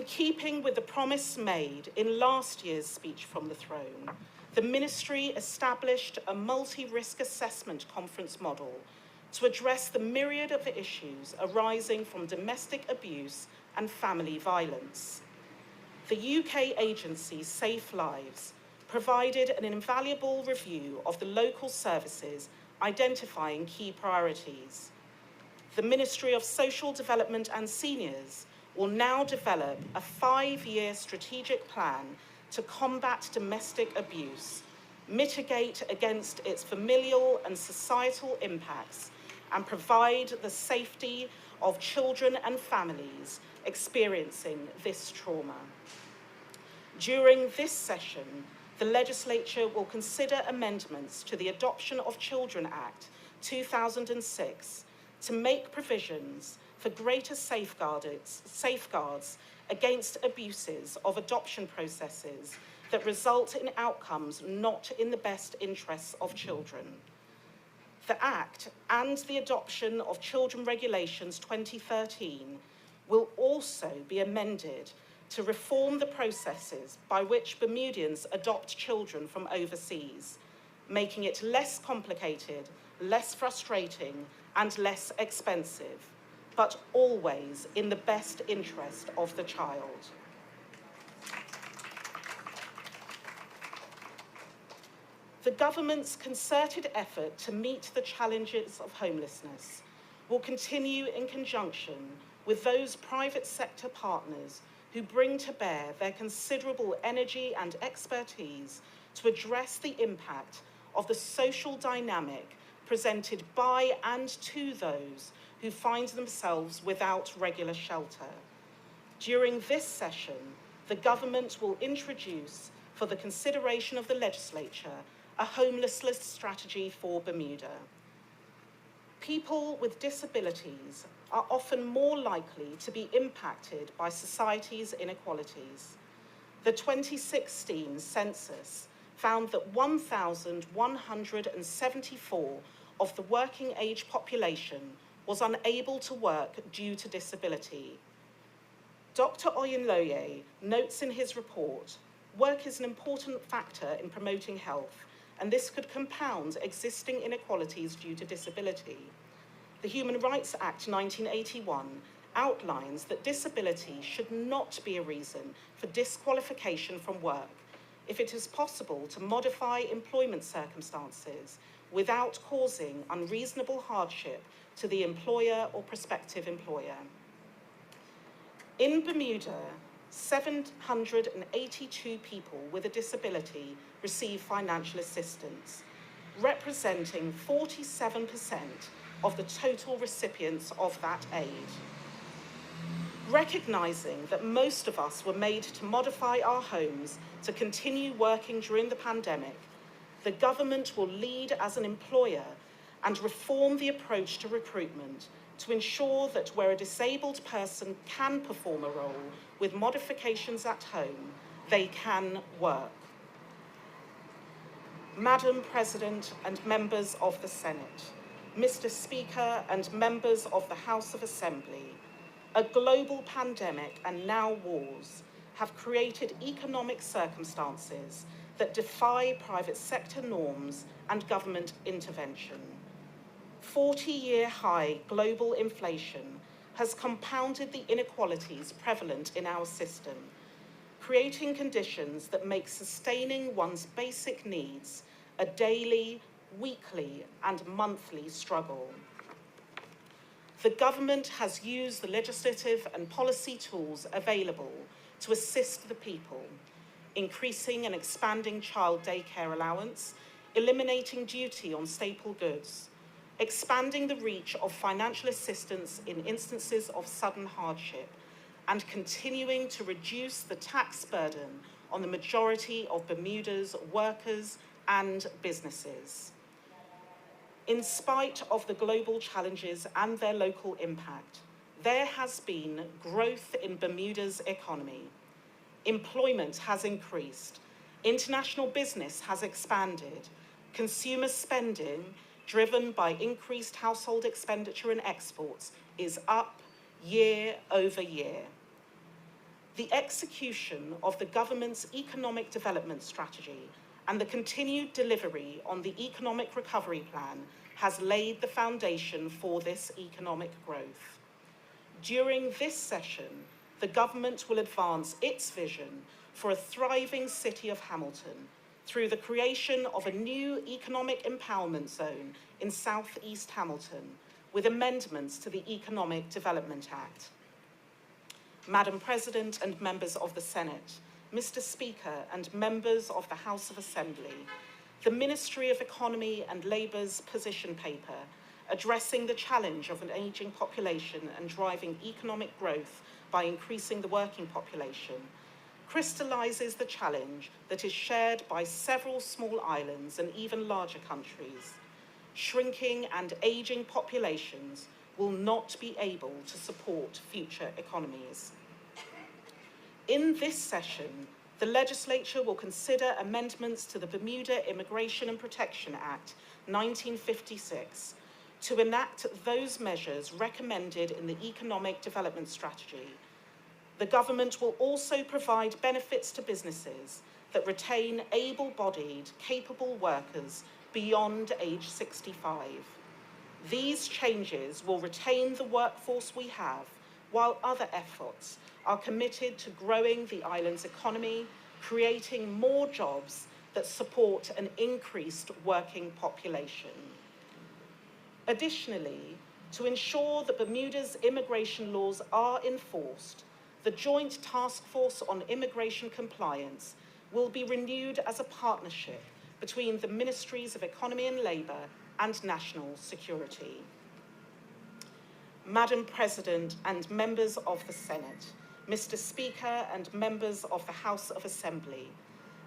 keeping with the promise made in last year's speech from the throne, the Ministry established a multi-risk assessment conference model to address the myriad of issues arising from domestic abuse and family violence. The UK agency Safe Lives provided an invaluable review of the local services identifying key priorities. The Ministry of Social Development and Seniors will now develop a 5-year strategic plan to combat domestic abuse, mitigate against its familial and societal impacts, and provide the safety of children and families experiencing this trauma. During this session, the Legislature will consider amendments to the Adoption of Children Act 2006 to make provisions for greater safeguards against abuses of adoption processes that result in outcomes not in the best interests of children. The Act and the Adoption of Children Regulations 2013 will also be amended to reform the processes by which Bermudians adopt children from overseas, making it less complicated, less frustrating, and less expensive, but always in the best interest of the child. The government's concerted effort to meet the challenges of homelessness will continue in conjunction with those private sector partners who bring to bear their considerable energy and expertise to address the impact of the social dynamic presented by and to those who find themselves without regular shelter. During this session, the government will introduce, for the consideration of the legislature, a homelessness strategy for Bermuda. People with disabilities are often more likely to be impacted by society's inequalities. The 2016 census found that 1,174 of the working age population was unable to work due to disability. Dr. Oyinloye notes in his report, work is an important factor in promoting health, and this could compound existing inequalities due to disability. The Human Rights Act 1981 outlines that disability should not be a reason for disqualification from work if it is possible to modify employment circumstances without causing unreasonable hardship to the employer or prospective employer. In Bermuda, 782 people with a disability receive financial assistance, representing 47% of the total recipients of that aid. Recognising that most of us were made to modify our homes to continue working during the pandemic, the government will lead as an employer and reform the approach to recruitment to ensure that where a disabled person can perform a role with modifications at home, they can work. Madam President and members of the Senate, Mr. Speaker and members of the House of Assembly, a global pandemic and now wars have created economic circumstances that defy private sector norms and government intervention. 40-year high global inflation has compounded the inequalities prevalent in our system, creating conditions that make sustaining one's basic needs a daily, weekly, and monthly struggle. The government has used the legislative and policy tools available to assist the people, increasing and expanding child daycare allowance, eliminating duty on staple goods, expanding the reach of financial assistance in instances of sudden hardship, and continuing to reduce the tax burden on the majority of Bermuda's workers and businesses. In spite of the global challenges and their local impact, there has been growth in Bermuda's economy. Employment has increased, international business has expanded, consumer spending, driven by increased household expenditure and exports, is up year over year. The execution of the government's economic development strategy and the continued delivery on the economic recovery plan has laid the foundation for this economic growth. During this session, the government will advance its vision for a thriving city of Hamilton through the creation of a new economic empowerment zone in southeast Hamilton with amendments to the Economic Development Act. Madam President and members of the Senate, Mr. Speaker and members of the House of Assembly, the Ministry of Economy and Labour's position paper addressing the challenge of an ageing population and driving economic growth by increasing the working population crystallises the challenge that is shared by several small islands and even larger countries. Shrinking and ageing populations will not be able to support future economies. In this session, the Legislature will consider amendments to the Bermuda Immigration and Protection Act 1956 to enact those measures recommended in the Economic Development Strategy. The government will also provide benefits to businesses that retain able-bodied, capable workers beyond age 65. These changes will retain the workforce we have, while other efforts are committed to growing the island's economy, creating more jobs that support an increased working population. Additionally, To ensure that Bermuda's immigration laws are enforced, the Joint Task Force on Immigration Compliance will be renewed as a partnership between the Ministries of Economy and Labour and National Security. Madam President and members of the Senate, Mr. Speaker and members of the House of Assembly,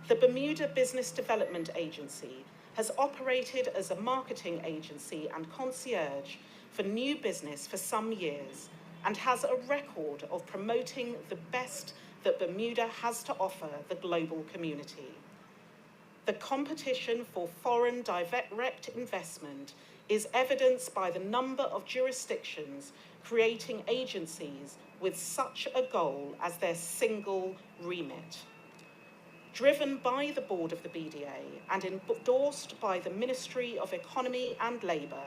the Bermuda Business Development Agency has operated as a marketing agency and concierge for new business for some years and has a record of promoting the best that Bermuda has to offer the global community. The competition for foreign direct investment is evidenced by the number of jurisdictions creating agencies with such a goal as their single remit. Driven by the board of the BDA and endorsed by the Ministry of Economy and Labour,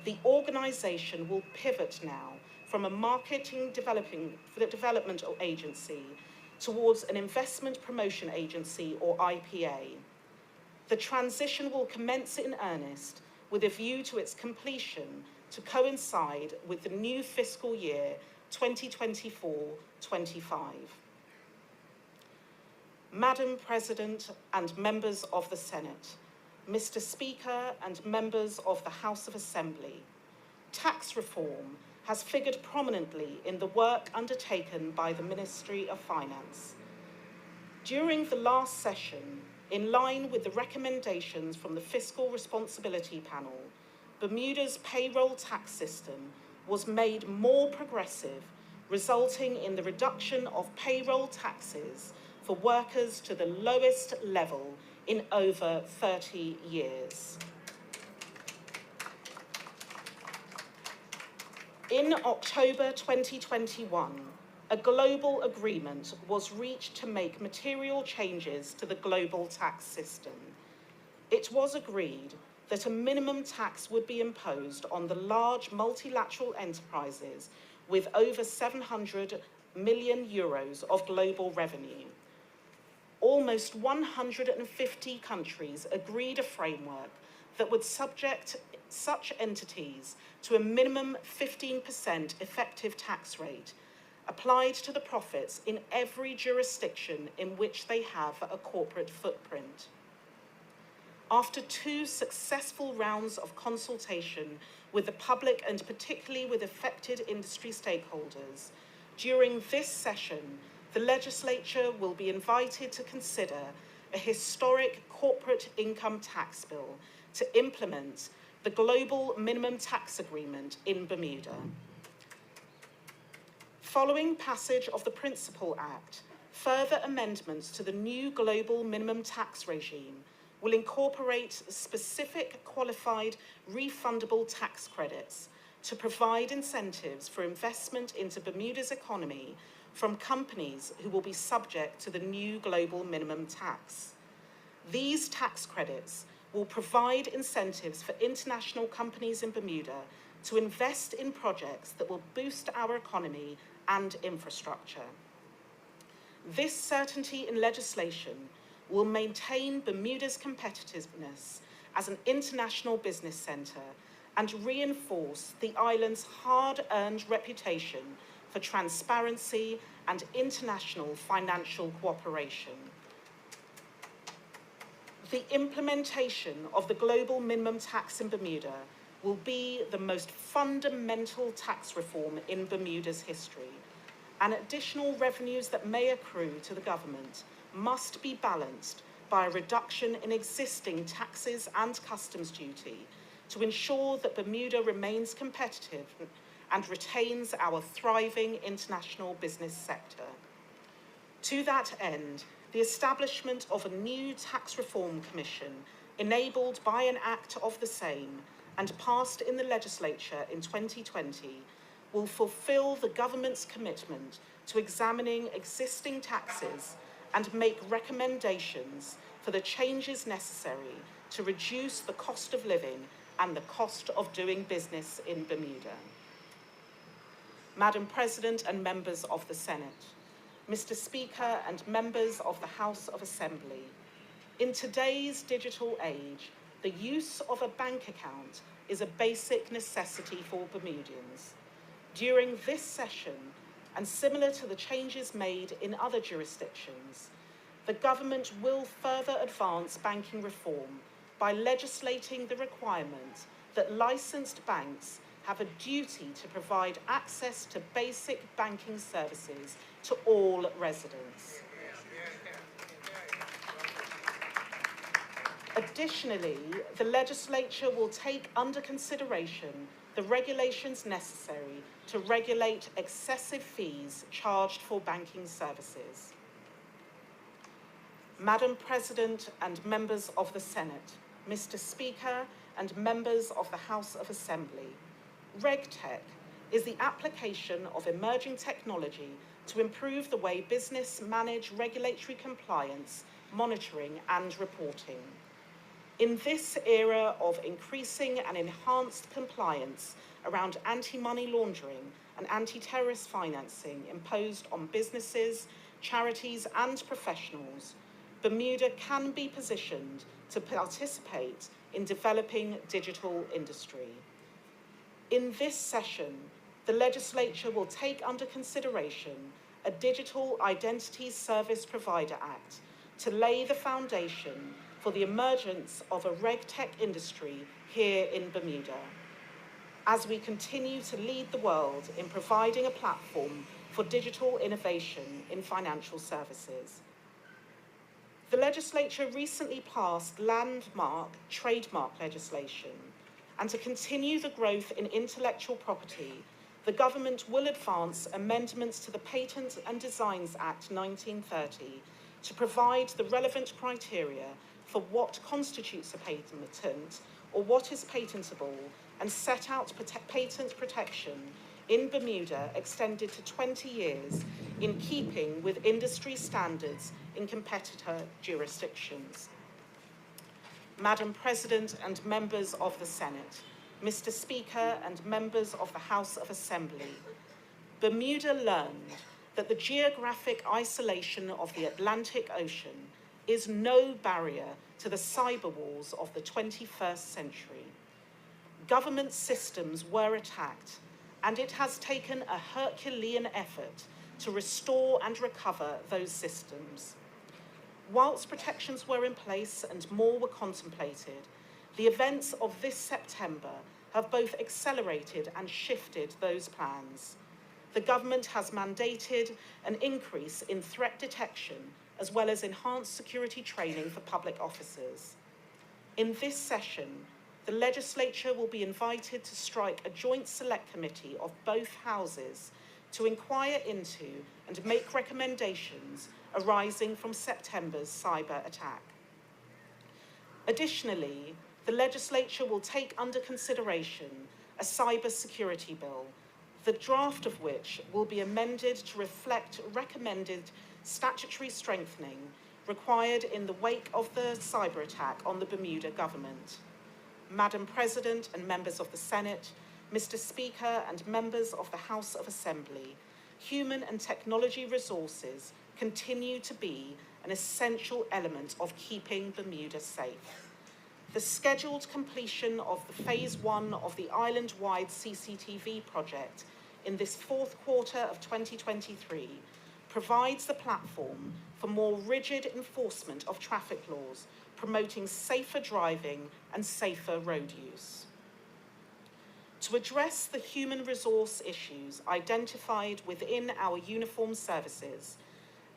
the organisation will pivot now from a marketing development agency towards an investment promotion agency or IPA. The transition will commence in earnest with a view to its completion to coincide with the new fiscal year 2024-25. Madam President and members of the Senate, Mr. Speaker and members of the House of Assembly, tax reform has figured prominently in the work undertaken by the Ministry of Finance. During the last session, in line with the recommendations from the Fiscal Responsibility Panel, Bermuda's payroll tax system was made more progressive, resulting in the reduction of payroll taxes for workers to the lowest level in over 30 years. In October 2021, a global agreement was reached to make material changes to the global tax system. It was agreed that a minimum tax would be imposed on the large multilateral enterprises with over 700 million euros of global revenue. Almost 150 countries agreed a framework that would subject such entities to a minimum 15% effective tax rate applied to the profits in every jurisdiction in which they have a corporate footprint. After 2 successful rounds of consultation with the public and particularly with affected industry stakeholders, during this session, the Legislature will be invited to consider a historic corporate income tax bill to implement the Global Minimum Tax Agreement in Bermuda. Following passage of the Principal Act, further amendments to the new global minimum tax regime will incorporate specific qualified refundable tax credits to provide incentives for investment into Bermuda's economy from companies who will be subject to the new global minimum tax. These tax credits will provide incentives for international companies in Bermuda to invest in projects that will boost our economy and infrastructure. This certainty in legislation will maintain Bermuda's competitiveness as an international business centre and reinforce the island's hard-earned reputation for transparency and international financial cooperation. The implementation of the global minimum tax in Bermuda will be the most fundamental tax reform in Bermuda's history, and additional revenues that may accrue to the government must be balanced by a reduction in existing taxes and customs duty to ensure that Bermuda remains competitive and retains our thriving international business sector. To that end, the establishment of a new tax reform commission, enabled by an act of the same and passed in the legislature in 2020, will fulfil the government's commitment to examining existing taxes and make recommendations for the changes necessary to reduce the cost of living and the cost of doing business in Bermuda. Madam President and members of the Senate, Mr. Speaker and members of the House of Assembly, in today's digital age, the use of a bank account is a basic necessity for Bermudians. During this session, and similar to the changes made in other jurisdictions, the government will further advance banking reform by legislating the requirement that licensed banks have a duty to provide access to basic banking services to all residents. Additionally, the legislature will take under consideration the regulations necessary to regulate excessive fees charged for banking services. Madam President and members of the Senate, Mr. Speaker and members of the House of Assembly, RegTech is the application of emerging technology to improve the way business manage regulatory compliance, monitoring and reporting. In this era of increasing and enhanced compliance around anti-money laundering and anti-terrorist financing imposed on businesses, charities and professionals, Bermuda can be positioned to participate in developing digital industry. In this session, the legislature will take under consideration a Digital Identity Service Provider Act to lay the foundation for the emergence of a RegTech industry here in Bermuda, as we continue to lead the world in providing a platform for digital innovation in financial services. The legislature recently passed landmark trademark legislation, and to continue the growth in intellectual property, the government will advance amendments to the Patent and Designs Act 1930 to provide the relevant criteria for what constitutes a patent or what is patentable, and set out patent protection in Bermuda extended to 20 years in keeping with industry standards in competitor jurisdictions. Madam President and members of the Senate, Mr. Speaker and members of the House of Assembly, Bermuda learned that the geographic isolation of the Atlantic Ocean is no barrier to the cyber wars of the 21st century. Government systems were attacked, and it has taken a Herculean effort to restore and recover those systems. Whilst protections were in place and more were contemplated, the events of this September have both accelerated and shifted those plans. The government has mandated an increase in threat detection as well as enhanced security training for public officers. In this session, the legislature will be invited to strike a joint select committee of both houses to inquire into and make recommendations arising from September's cyber attack. Additionally, the legislature will take under consideration a cyber security bill, the draft of which will be amended to reflect recommended statutory strengthening required in the wake of the cyber attack on the Bermuda government. Madam President and members of the Senate, Mr. Speaker and members of the House of Assembly, human and technology resources continue to be an essential element of keeping Bermuda safe. The scheduled completion of the Phase 1 of the island-wide CCTV project in this fourth quarter of 2023 provides the platform for more rigid enforcement of traffic laws, promoting safer driving and safer road use. To address the human resource issues identified within our uniformed services,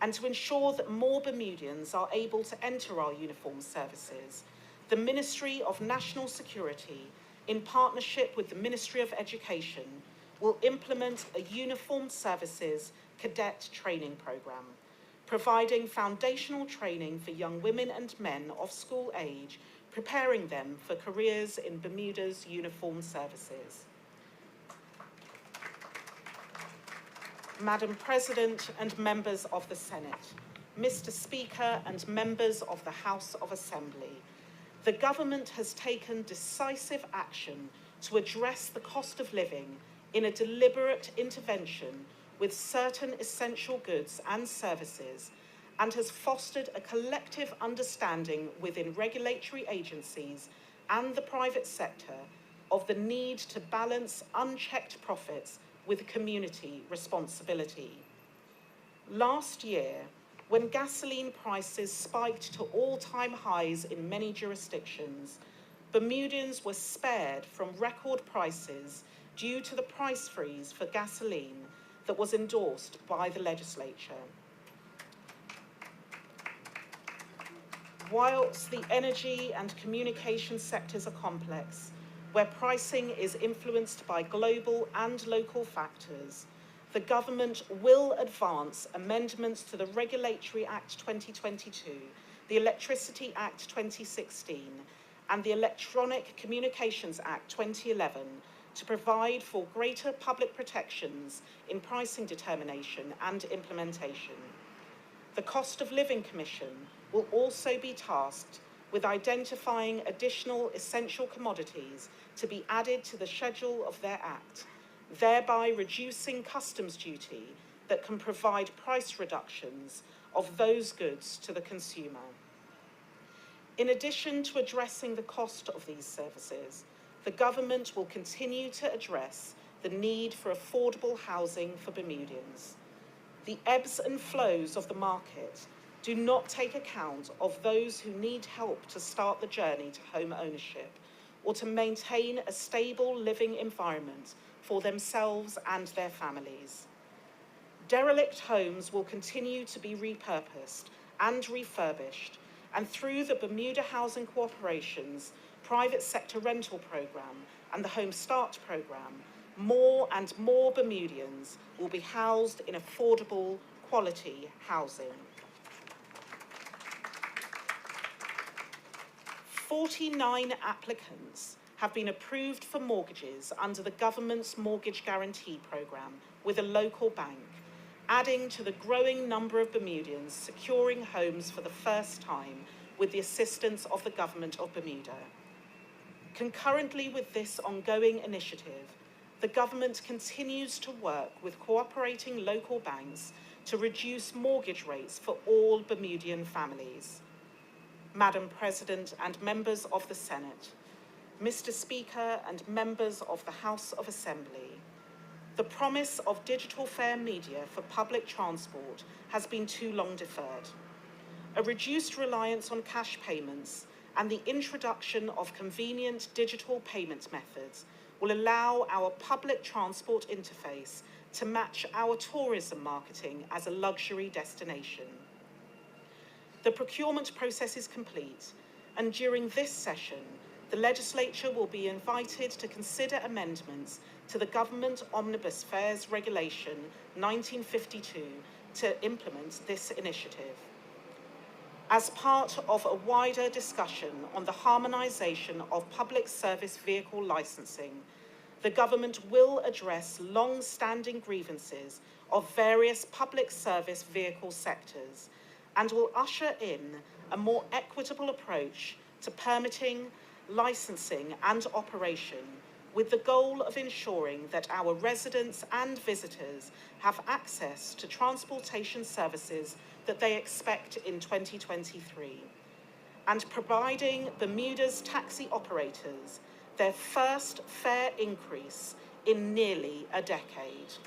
and to ensure that more Bermudians are able to enter our uniformed services, the Ministry of National Security, in partnership with the Ministry of Education, will implement a uniformed services cadet training programme, providing foundational training for young women and men of school age, preparing them for careers in Bermuda's uniformed services. Madam President and members of the Senate, Mr. Speaker and members of the House of Assembly, the government has taken decisive action to address the cost of living in a deliberate intervention with certain essential goods and services, and has fostered a collective understanding within regulatory agencies and the private sector of the need to balance unchecked profits with community responsibility. Last year, when gasoline prices spiked to all-time highs in many jurisdictions, Bermudians were spared from record prices due to the price freeze for gasoline that was endorsed by the legislature. Whilst the energy and communication sectors are complex, where pricing is influenced by global and local factors, the government will advance amendments to the Regulatory Act 2022, the Electricity Act 2016, and the Electronic Communications Act 2011 to provide for greater public protections in pricing determination and implementation. The Cost of Living Commission will also be tasked with identifying additional essential commodities to be added to the schedule of their act, thereby reducing customs duty that can provide price reductions of those goods to the consumer. In addition to addressing the cost of these services, the government will continue to address the need for affordable housing for Bermudians. The ebbs and flows of the market do not take account of those who need help to start the journey to home ownership or to maintain a stable living environment for themselves and their families. Derelict homes will continue to be repurposed and refurbished, and through the Bermuda Housing Corporation's private sector rental program and the Home Start program, more and more Bermudians will be housed in affordable, quality housing. 49 applicants have been approved for mortgages under the government's mortgage guarantee program with a local bank, adding to the growing number of Bermudians securing homes for the first time with the assistance of the government of Bermuda. Concurrently with this ongoing initiative, the government continues to work with cooperating local banks to reduce mortgage rates for all Bermudian families. Madam President and members of the Senate, Mr. Speaker and members of the House of Assembly, the promise of digital fare media for public transport has been too long deferred. A reduced reliance on cash payments and the introduction of convenient digital payment methods will allow our public transport interface to match our tourism marketing as a luxury destination. The procurement process is complete, and during this session, the Legislature will be invited to consider amendments to the Government Omnibus Fares Regulation 1952 to implement this initiative. As part of a wider discussion on the harmonisation of public service vehicle licensing, the government will address long-standing grievances of various public service vehicle sectors and will usher in a more equitable approach to permitting, licensing and operation, with the goal of ensuring that our residents and visitors have access to transportation services that they expect in 2023, and providing Bermuda's taxi operators their first fare increase in nearly a decade.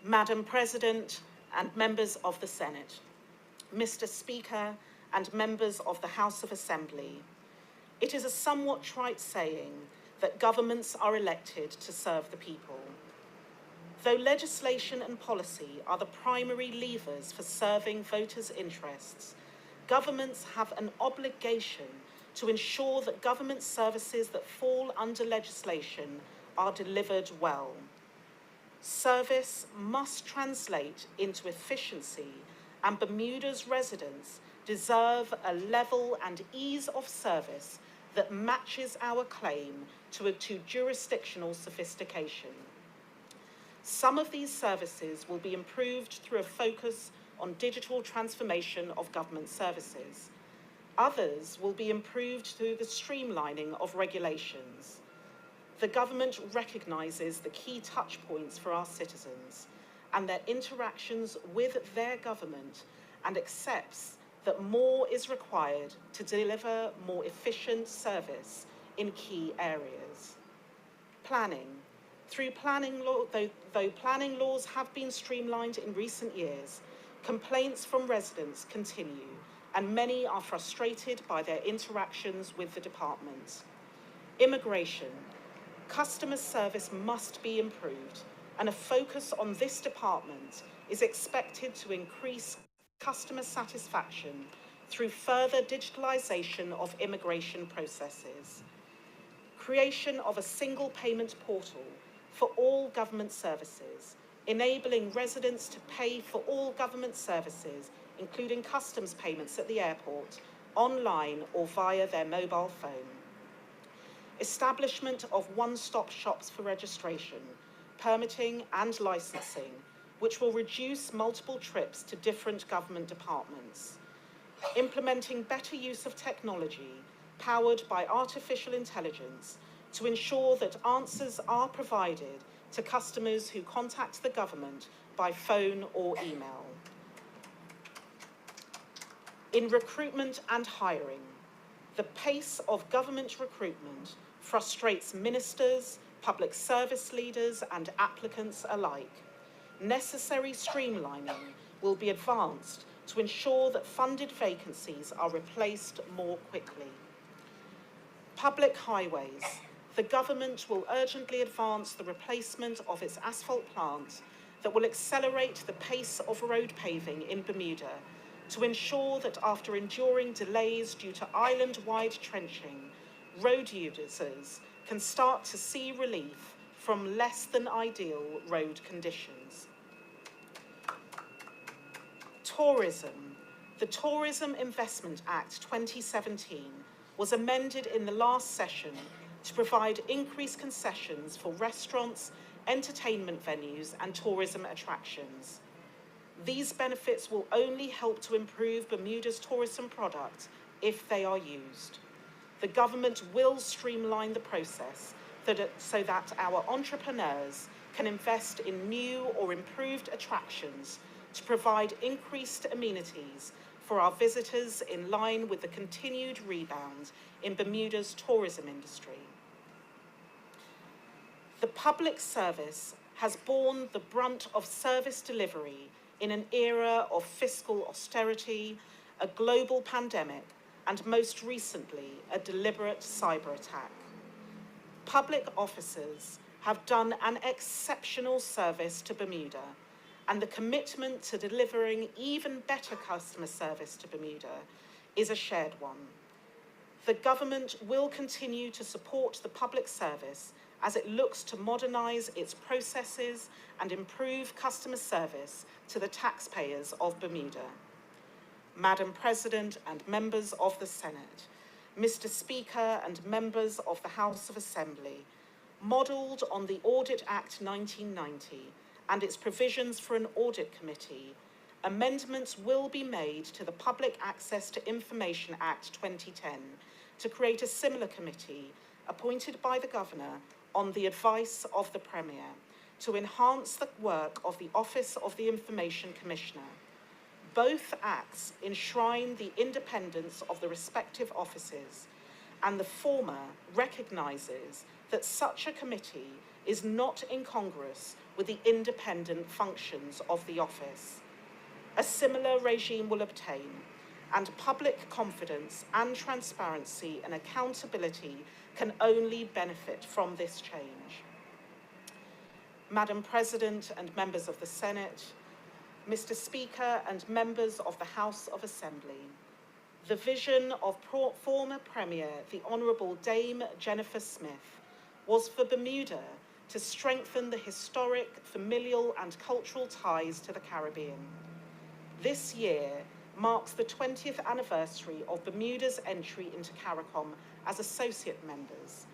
Madam President and members of the Senate, Mr. Speaker and members of the House of Assembly, it is a somewhat trite saying that governments are elected to serve the people. Though legislation and policy are the primary levers for serving voters' interests, governments have an obligation to ensure that government services that fall under legislation are delivered well. Service must translate into efficiency, and Bermuda's residents deserve a level and ease of service that matches our claim to jurisdictional sophistication. Some of these services will be improved through a focus on digital transformation of government services. Others will be improved through the streamlining of regulations. The government recognises the key touch points for our citizens and their interactions with their government, and accepts that more is required to deliver more efficient service in key areas. Planning. Through planning law, though planning laws have been streamlined in recent years, complaints from residents continue, and many are frustrated by their interactions with the department. Immigration. Customer service must be improved, and a focus on this department is expected to increase customer satisfaction through further digitalisation of immigration processes. Creation of a single payment portal for all government services, enabling residents to pay for all government services, including customs payments at the airport, online or via their mobile phone. Establishment of one-stop shops for registration, permitting and licensing, which will reduce multiple trips to different government departments. Implementing better use of technology powered by artificial intelligence to ensure that answers are provided to customers who contact the government by phone or email. In recruitment and hiring, the pace of government recruitment frustrates ministers, public service leaders, and applicants alike. Necessary streamlining will be advanced to ensure that funded vacancies are replaced more quickly. Public highways. The government will urgently advance the replacement of its asphalt plant that will accelerate the pace of road paving in Bermuda to ensure that after enduring delays due to island-wide trenching, road users can start to see relief from less than ideal road conditions. Tourism. The Tourism Investment Act 2017 was amended in the last session to provide increased concessions for restaurants, entertainment venues, and tourism attractions. These benefits will only help to improve Bermuda's tourism product if they are used. The government will streamline the process so that our entrepreneurs can invest in new or improved attractions to provide increased amenities for our visitors in line with the continued rebound in Bermuda's tourism industry. The public service has borne the brunt of service delivery in an era of fiscal austerity, a global pandemic, and most recently, a deliberate cyber attack. Public officers have done an exceptional service to Bermuda, and the commitment to delivering even better customer service to Bermuda is a shared one. The government will continue to support the public service as it looks to modernise its processes and improve customer service to the taxpayers of Bermuda. Madam President and members of the Senate, Mr. Speaker and members of the House of Assembly, modelled on the Audit Act 1990 and its provisions for an audit committee, amendments will be made to the Public Access to Information Act 2010 to create a similar committee appointed by the Governor on the advice of the Premier to enhance the work of the Office of the Information Commissioner. Both acts enshrine the independence of the respective offices, and the former recognises that such a committee is not incongruous with the independent functions of the office. A similar regime will obtain, and public confidence and transparency and accountability can only benefit from this change. Madam President and members of the Senate, Mr. Speaker and members of the House of Assembly, the vision of former Premier, the Honourable Dame Jennifer Smith, was for Bermuda to strengthen the historic, familial and cultural ties to the Caribbean. This year marks the 20th anniversary of Bermuda's entry into CARICOM as associate members.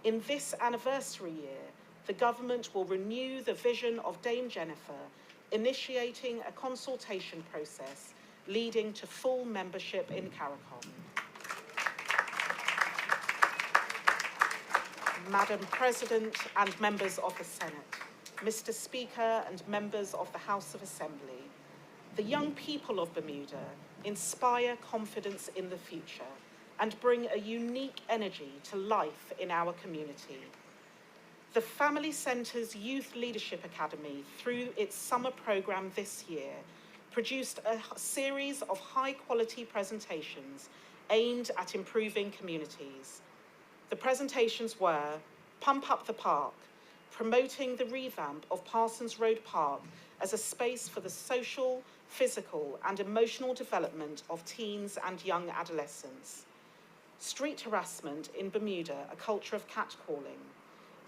In this anniversary year, the government will renew the vision of Dame Jennifer, initiating a consultation process leading to full membership in CARICOM. Madam President and members of the Senate, Mr. Speaker and members of the House of Assembly, the young people of Bermuda inspire confidence in the future and bring a unique energy to life in our community. The Family Centre's Youth Leadership Academy, through its summer programme this year, produced a series of high-quality presentations aimed at improving communities. The presentations were Pump Up the Park, promoting the revamp of Parsons Road Park as a space for the social, physical and emotional development of teens and young adolescents. Street Harassment in Bermuda, a Culture of Catcalling,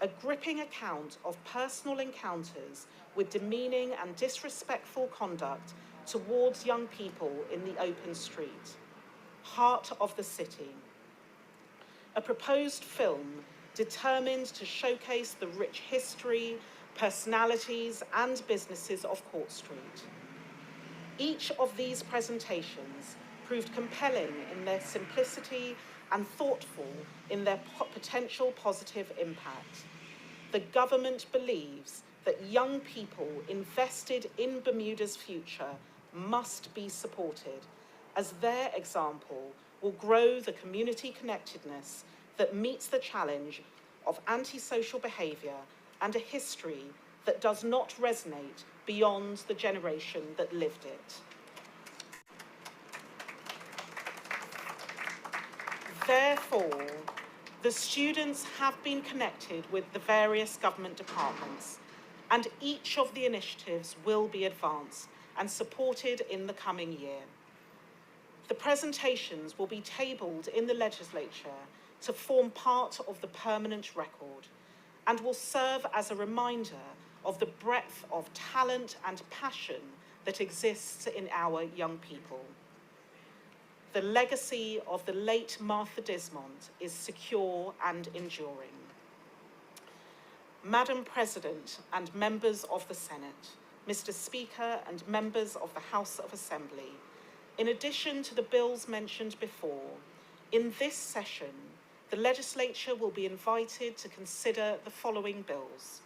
a gripping account of personal encounters with demeaning and disrespectful conduct towards young people in the open street. Heart of the City, a proposed film determined to showcase the rich history, personalities and businesses of Court Street. Each of these presentations proved compelling in their simplicity and thoughtful in their potential positive impact. The government believes that young people invested in Bermuda's future must be supported, as their example will grow the community connectedness that meets the challenge of antisocial behaviour and a history that does not resonate beyond the generation that lived it. Therefore, the students have been connected with the various government departments, and each of the initiatives will be advanced and supported in the coming year. The presentations will be tabled in the Legislature to form part of the permanent record and will serve as a reminder of the breadth of talent and passion that exists in our young people. The legacy of the late Martha Dismond is secure and enduring. Madam President and members of the Senate, Mr. Speaker and members of the House of Assembly, in addition to the bills mentioned before, in this session, the Legislature will be invited to consider the following bills: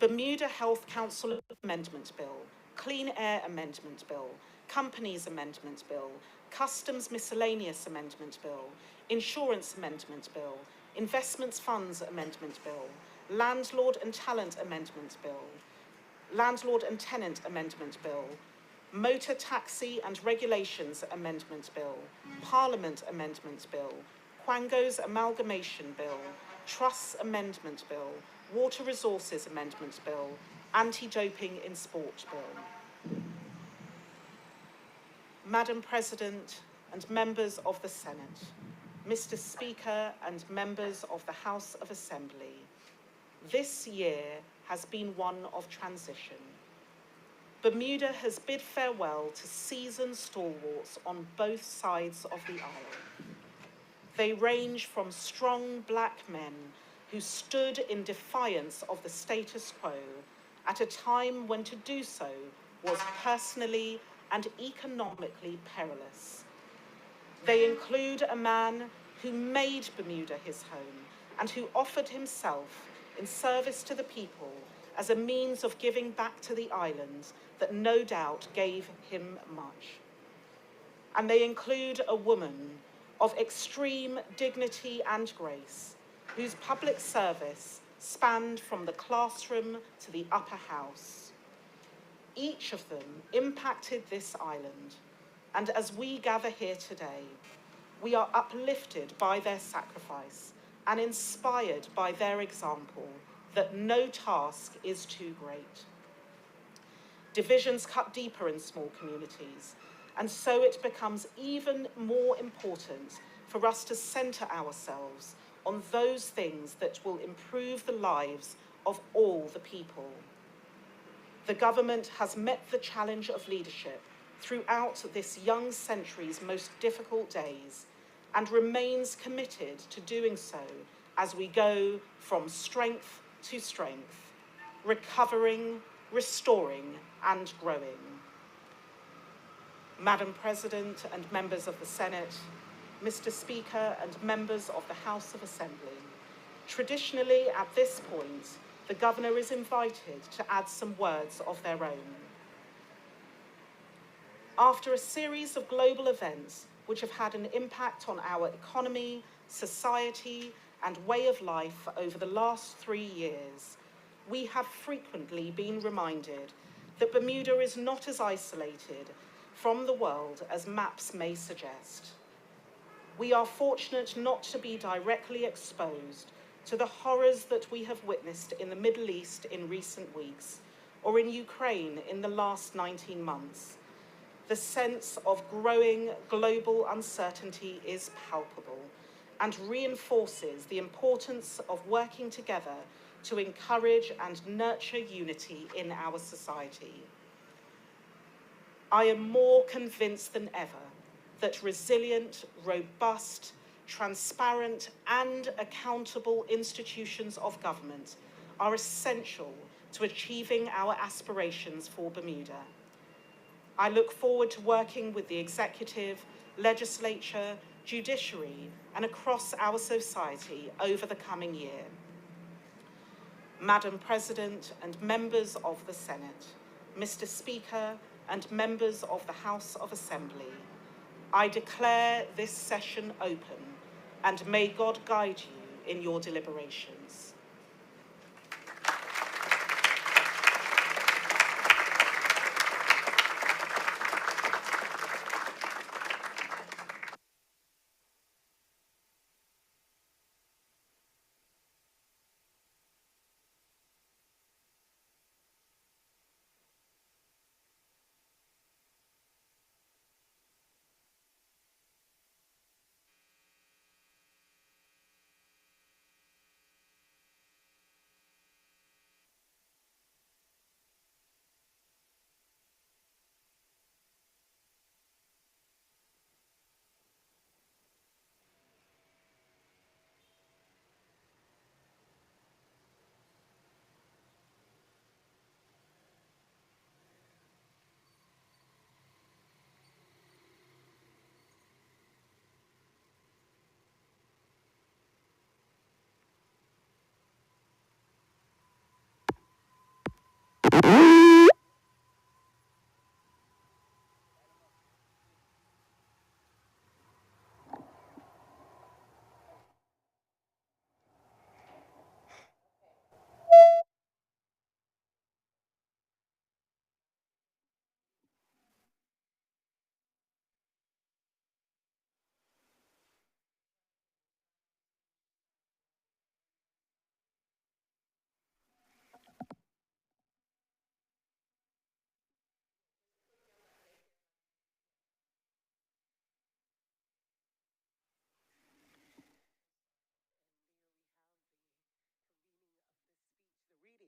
Bermuda Health Council Amendment Bill, Clean Air Amendment Bill, Companies Amendment Bill, Customs Miscellaneous Amendment Bill, Insurance Amendment Bill, Investments Funds Amendment Bill, Landlord and Talent Amendment Bill, Landlord and Tenant Amendment Bill, Motor Taxi and Regulations Amendment Bill, Parliament Amendment Bill, Quango's Amalgamation Bill, Trusts Amendment Bill, Water Resources Amendment Bill, Anti-Doping in Sport Bill. Madam President and members of the Senate, Mr. Speaker and members of the House of Assembly, this year has been one of transition. Bermuda has bid farewell to seasoned stalwarts on both sides of the aisle. They range from strong black men who stood in defiance of the status quo at a time when to do so was personally and economically perilous. They include a man who made Bermuda his home and who offered himself in service to the people as a means of giving back to the island that no doubt gave him much. And they include a woman of extreme dignity and grace, whose public service spanned from the classroom to the upper house. Each of them impacted this island, and as we gather here today, we are uplifted by their sacrifice and inspired by their example that no task is too great. Divisions cut deeper in small communities, and so it becomes even more important for us to centre ourselves on those things that will improve the lives of all the people. The government has met the challenge of leadership throughout this young century's most difficult days and remains committed to doing so as we go from strength to strength, recovering, restoring and growing. Madam President and members of the Senate, Mr. Speaker and members of the House of Assembly, Traditionally, at this point, the Governor is invited to add some words of their own. After a series of global events which have had an impact on our economy, society, and way of life over the last 3 years, we have frequently been reminded that Bermuda is not as isolated from the world as maps may suggest. We are fortunate not to be directly exposed to the horrors that we have witnessed in the Middle East in recent weeks, or in Ukraine in the last 19 months. The sense of growing global uncertainty is palpable and reinforces the importance of working together to encourage and nurture unity in our society. I am more convinced than ever that resilient, robust, transparent, and accountable institutions of government are essential to achieving our aspirations for Bermuda. I look forward to working with the executive, legislature, judiciary, and across our society over the coming year. Madam President and members of the Senate, Mr. Speaker and members of the House of Assembly, I declare this session open, and may God guide you in your deliberations.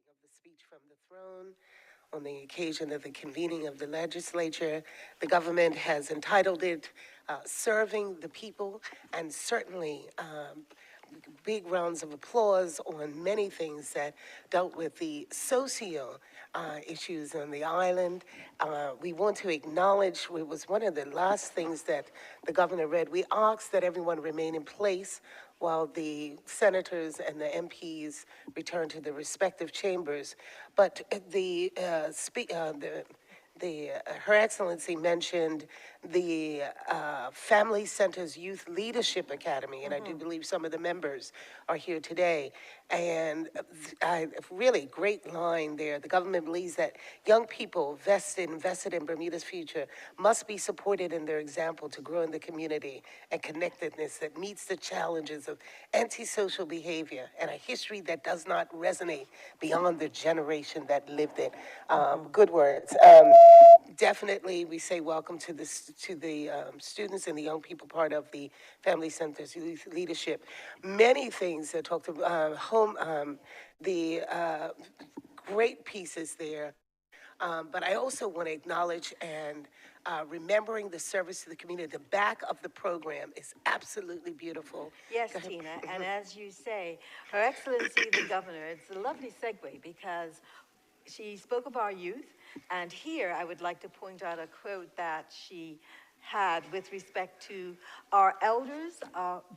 Of the speech from the throne on the occasion of the convening of the legislature. The government has entitled it Serving the People, and certainly big rounds of applause on many things that dealt with the socio issues on the island. We want to acknowledge, it was one of the last things that the governor read. We ask that everyone remain in place while the senators and the MPs return to their respective chambers. But Her Excellency mentioned the Family Centers Youth Leadership Academy, and I do believe some of the members are here today. And really great line there. The government believes that young people invested in Bermuda's future must be supported in their example to grow in the community and connectedness that meets the challenges of antisocial behavior and a history that does not resonate beyond the generation that lived it. Good words. Definitely, we say welcome to the students and the young people part of the Family Centers Youth Leadership. Many things that talked about great pieces there. But I also want to acknowledge and remembering the service to the community. The back of the program is absolutely beautiful. Yes, Tina, and as you say, Her Excellency the Governor, it's a lovely segue because she spoke of our youth, and here I would like to point out a quote that she had with respect to our elders,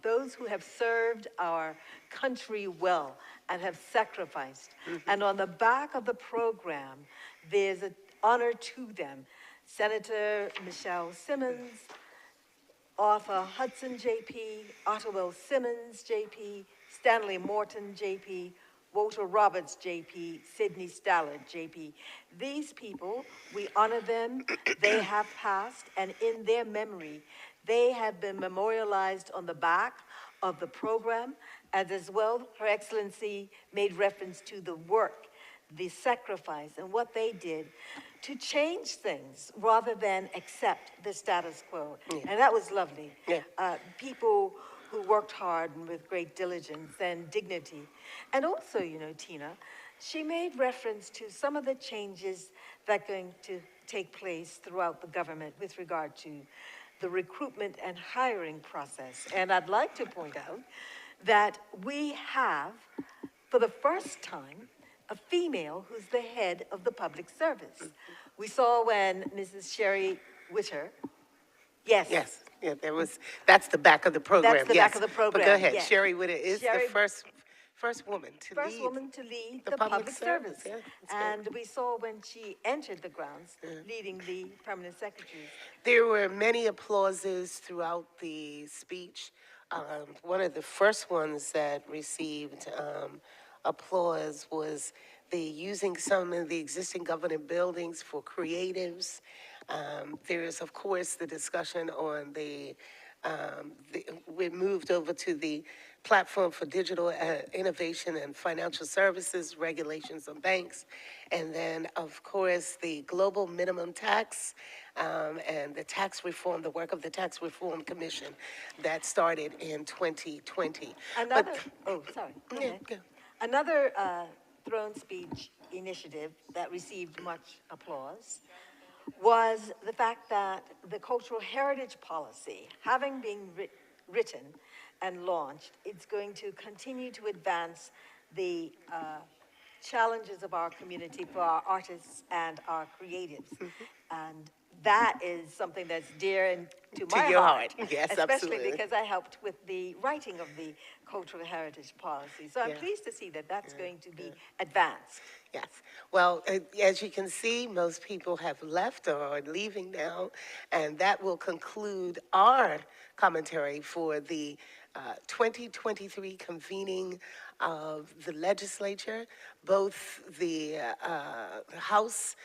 those who have served our country well and have sacrificed. And on the back of the program, there's an honor to them. Senator Michelle Simmons, Arthur Hudson, JP, Ottawell Simmons, JP, Stanley Morton, JP, Walter Roberts, JP, Sidney Stallard, JP. These people, we honor them. They have passed, and in their memory, they have been memorialized on the back of the program, and as well, Her Excellency made reference to the work, the sacrifice, and what they did to change things rather than accept the status quo. And that was lovely. Yeah. People who worked hard and with great diligence and dignity. And also, you know, Tina, she made reference to some of the changes that are going to take place throughout the government with regard to the recruitment and hiring process. And I'd like to point out that we have, for the first time, a female who's the head of the public service. We saw when Mrs. Sherry Witter, yes. Yes, yeah, that's the back of the program, That's the yes. back of the program, But go ahead, yes. Sherry Witter is Sherry- the first woman to First lead. woman to lead the public service. yeah, that's And we saw when she entered the grounds, leading the permanent secretaries. There were many applauses throughout the speech. One of the first ones that received applause was the using some of the existing government buildings for creatives. There is, of course, the discussion on we moved over to the platform for digital innovation and financial services, regulations on banks, and then, of course, the global minimum tax and the tax reform, the work of the Tax Reform Commission that started in 2020. Another, sorry. go Yeah, ahead. go. Another throne speech initiative that received much applause was the fact that the cultural heritage policy, having been written and launched, it's going to continue to advance the challenges of our community for our artists and our creatives. And that is something that's dear and to my your heart. heart. Yes, especially absolutely. because I helped with the writing of the cultural heritage policy. So I'm Yeah. pleased to see that that's going to be advanced. Yes. Well, as you can see, most people have left or are leaving now, and that will conclude our commentary for the 2023 convening of the legislature. Both the House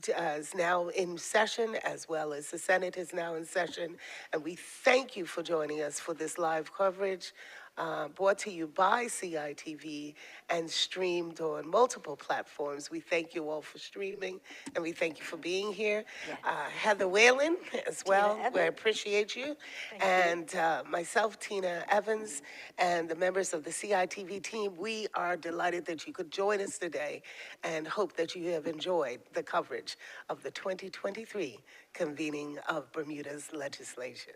is now in session, as well as the Senate is now in session, and we thank you for joining us for this live coverage. Brought to you by CITV and streamed on multiple platforms. We thank you all for streaming, and we thank you for being here. Yes. Heather Whalen as well, we Evans. appreciate you. Thank you. And myself, Tina Evans, and the members of the CITV team, we are delighted that you could join us today and hope that you have enjoyed the coverage of the 2023 convening of Bermuda's legislature.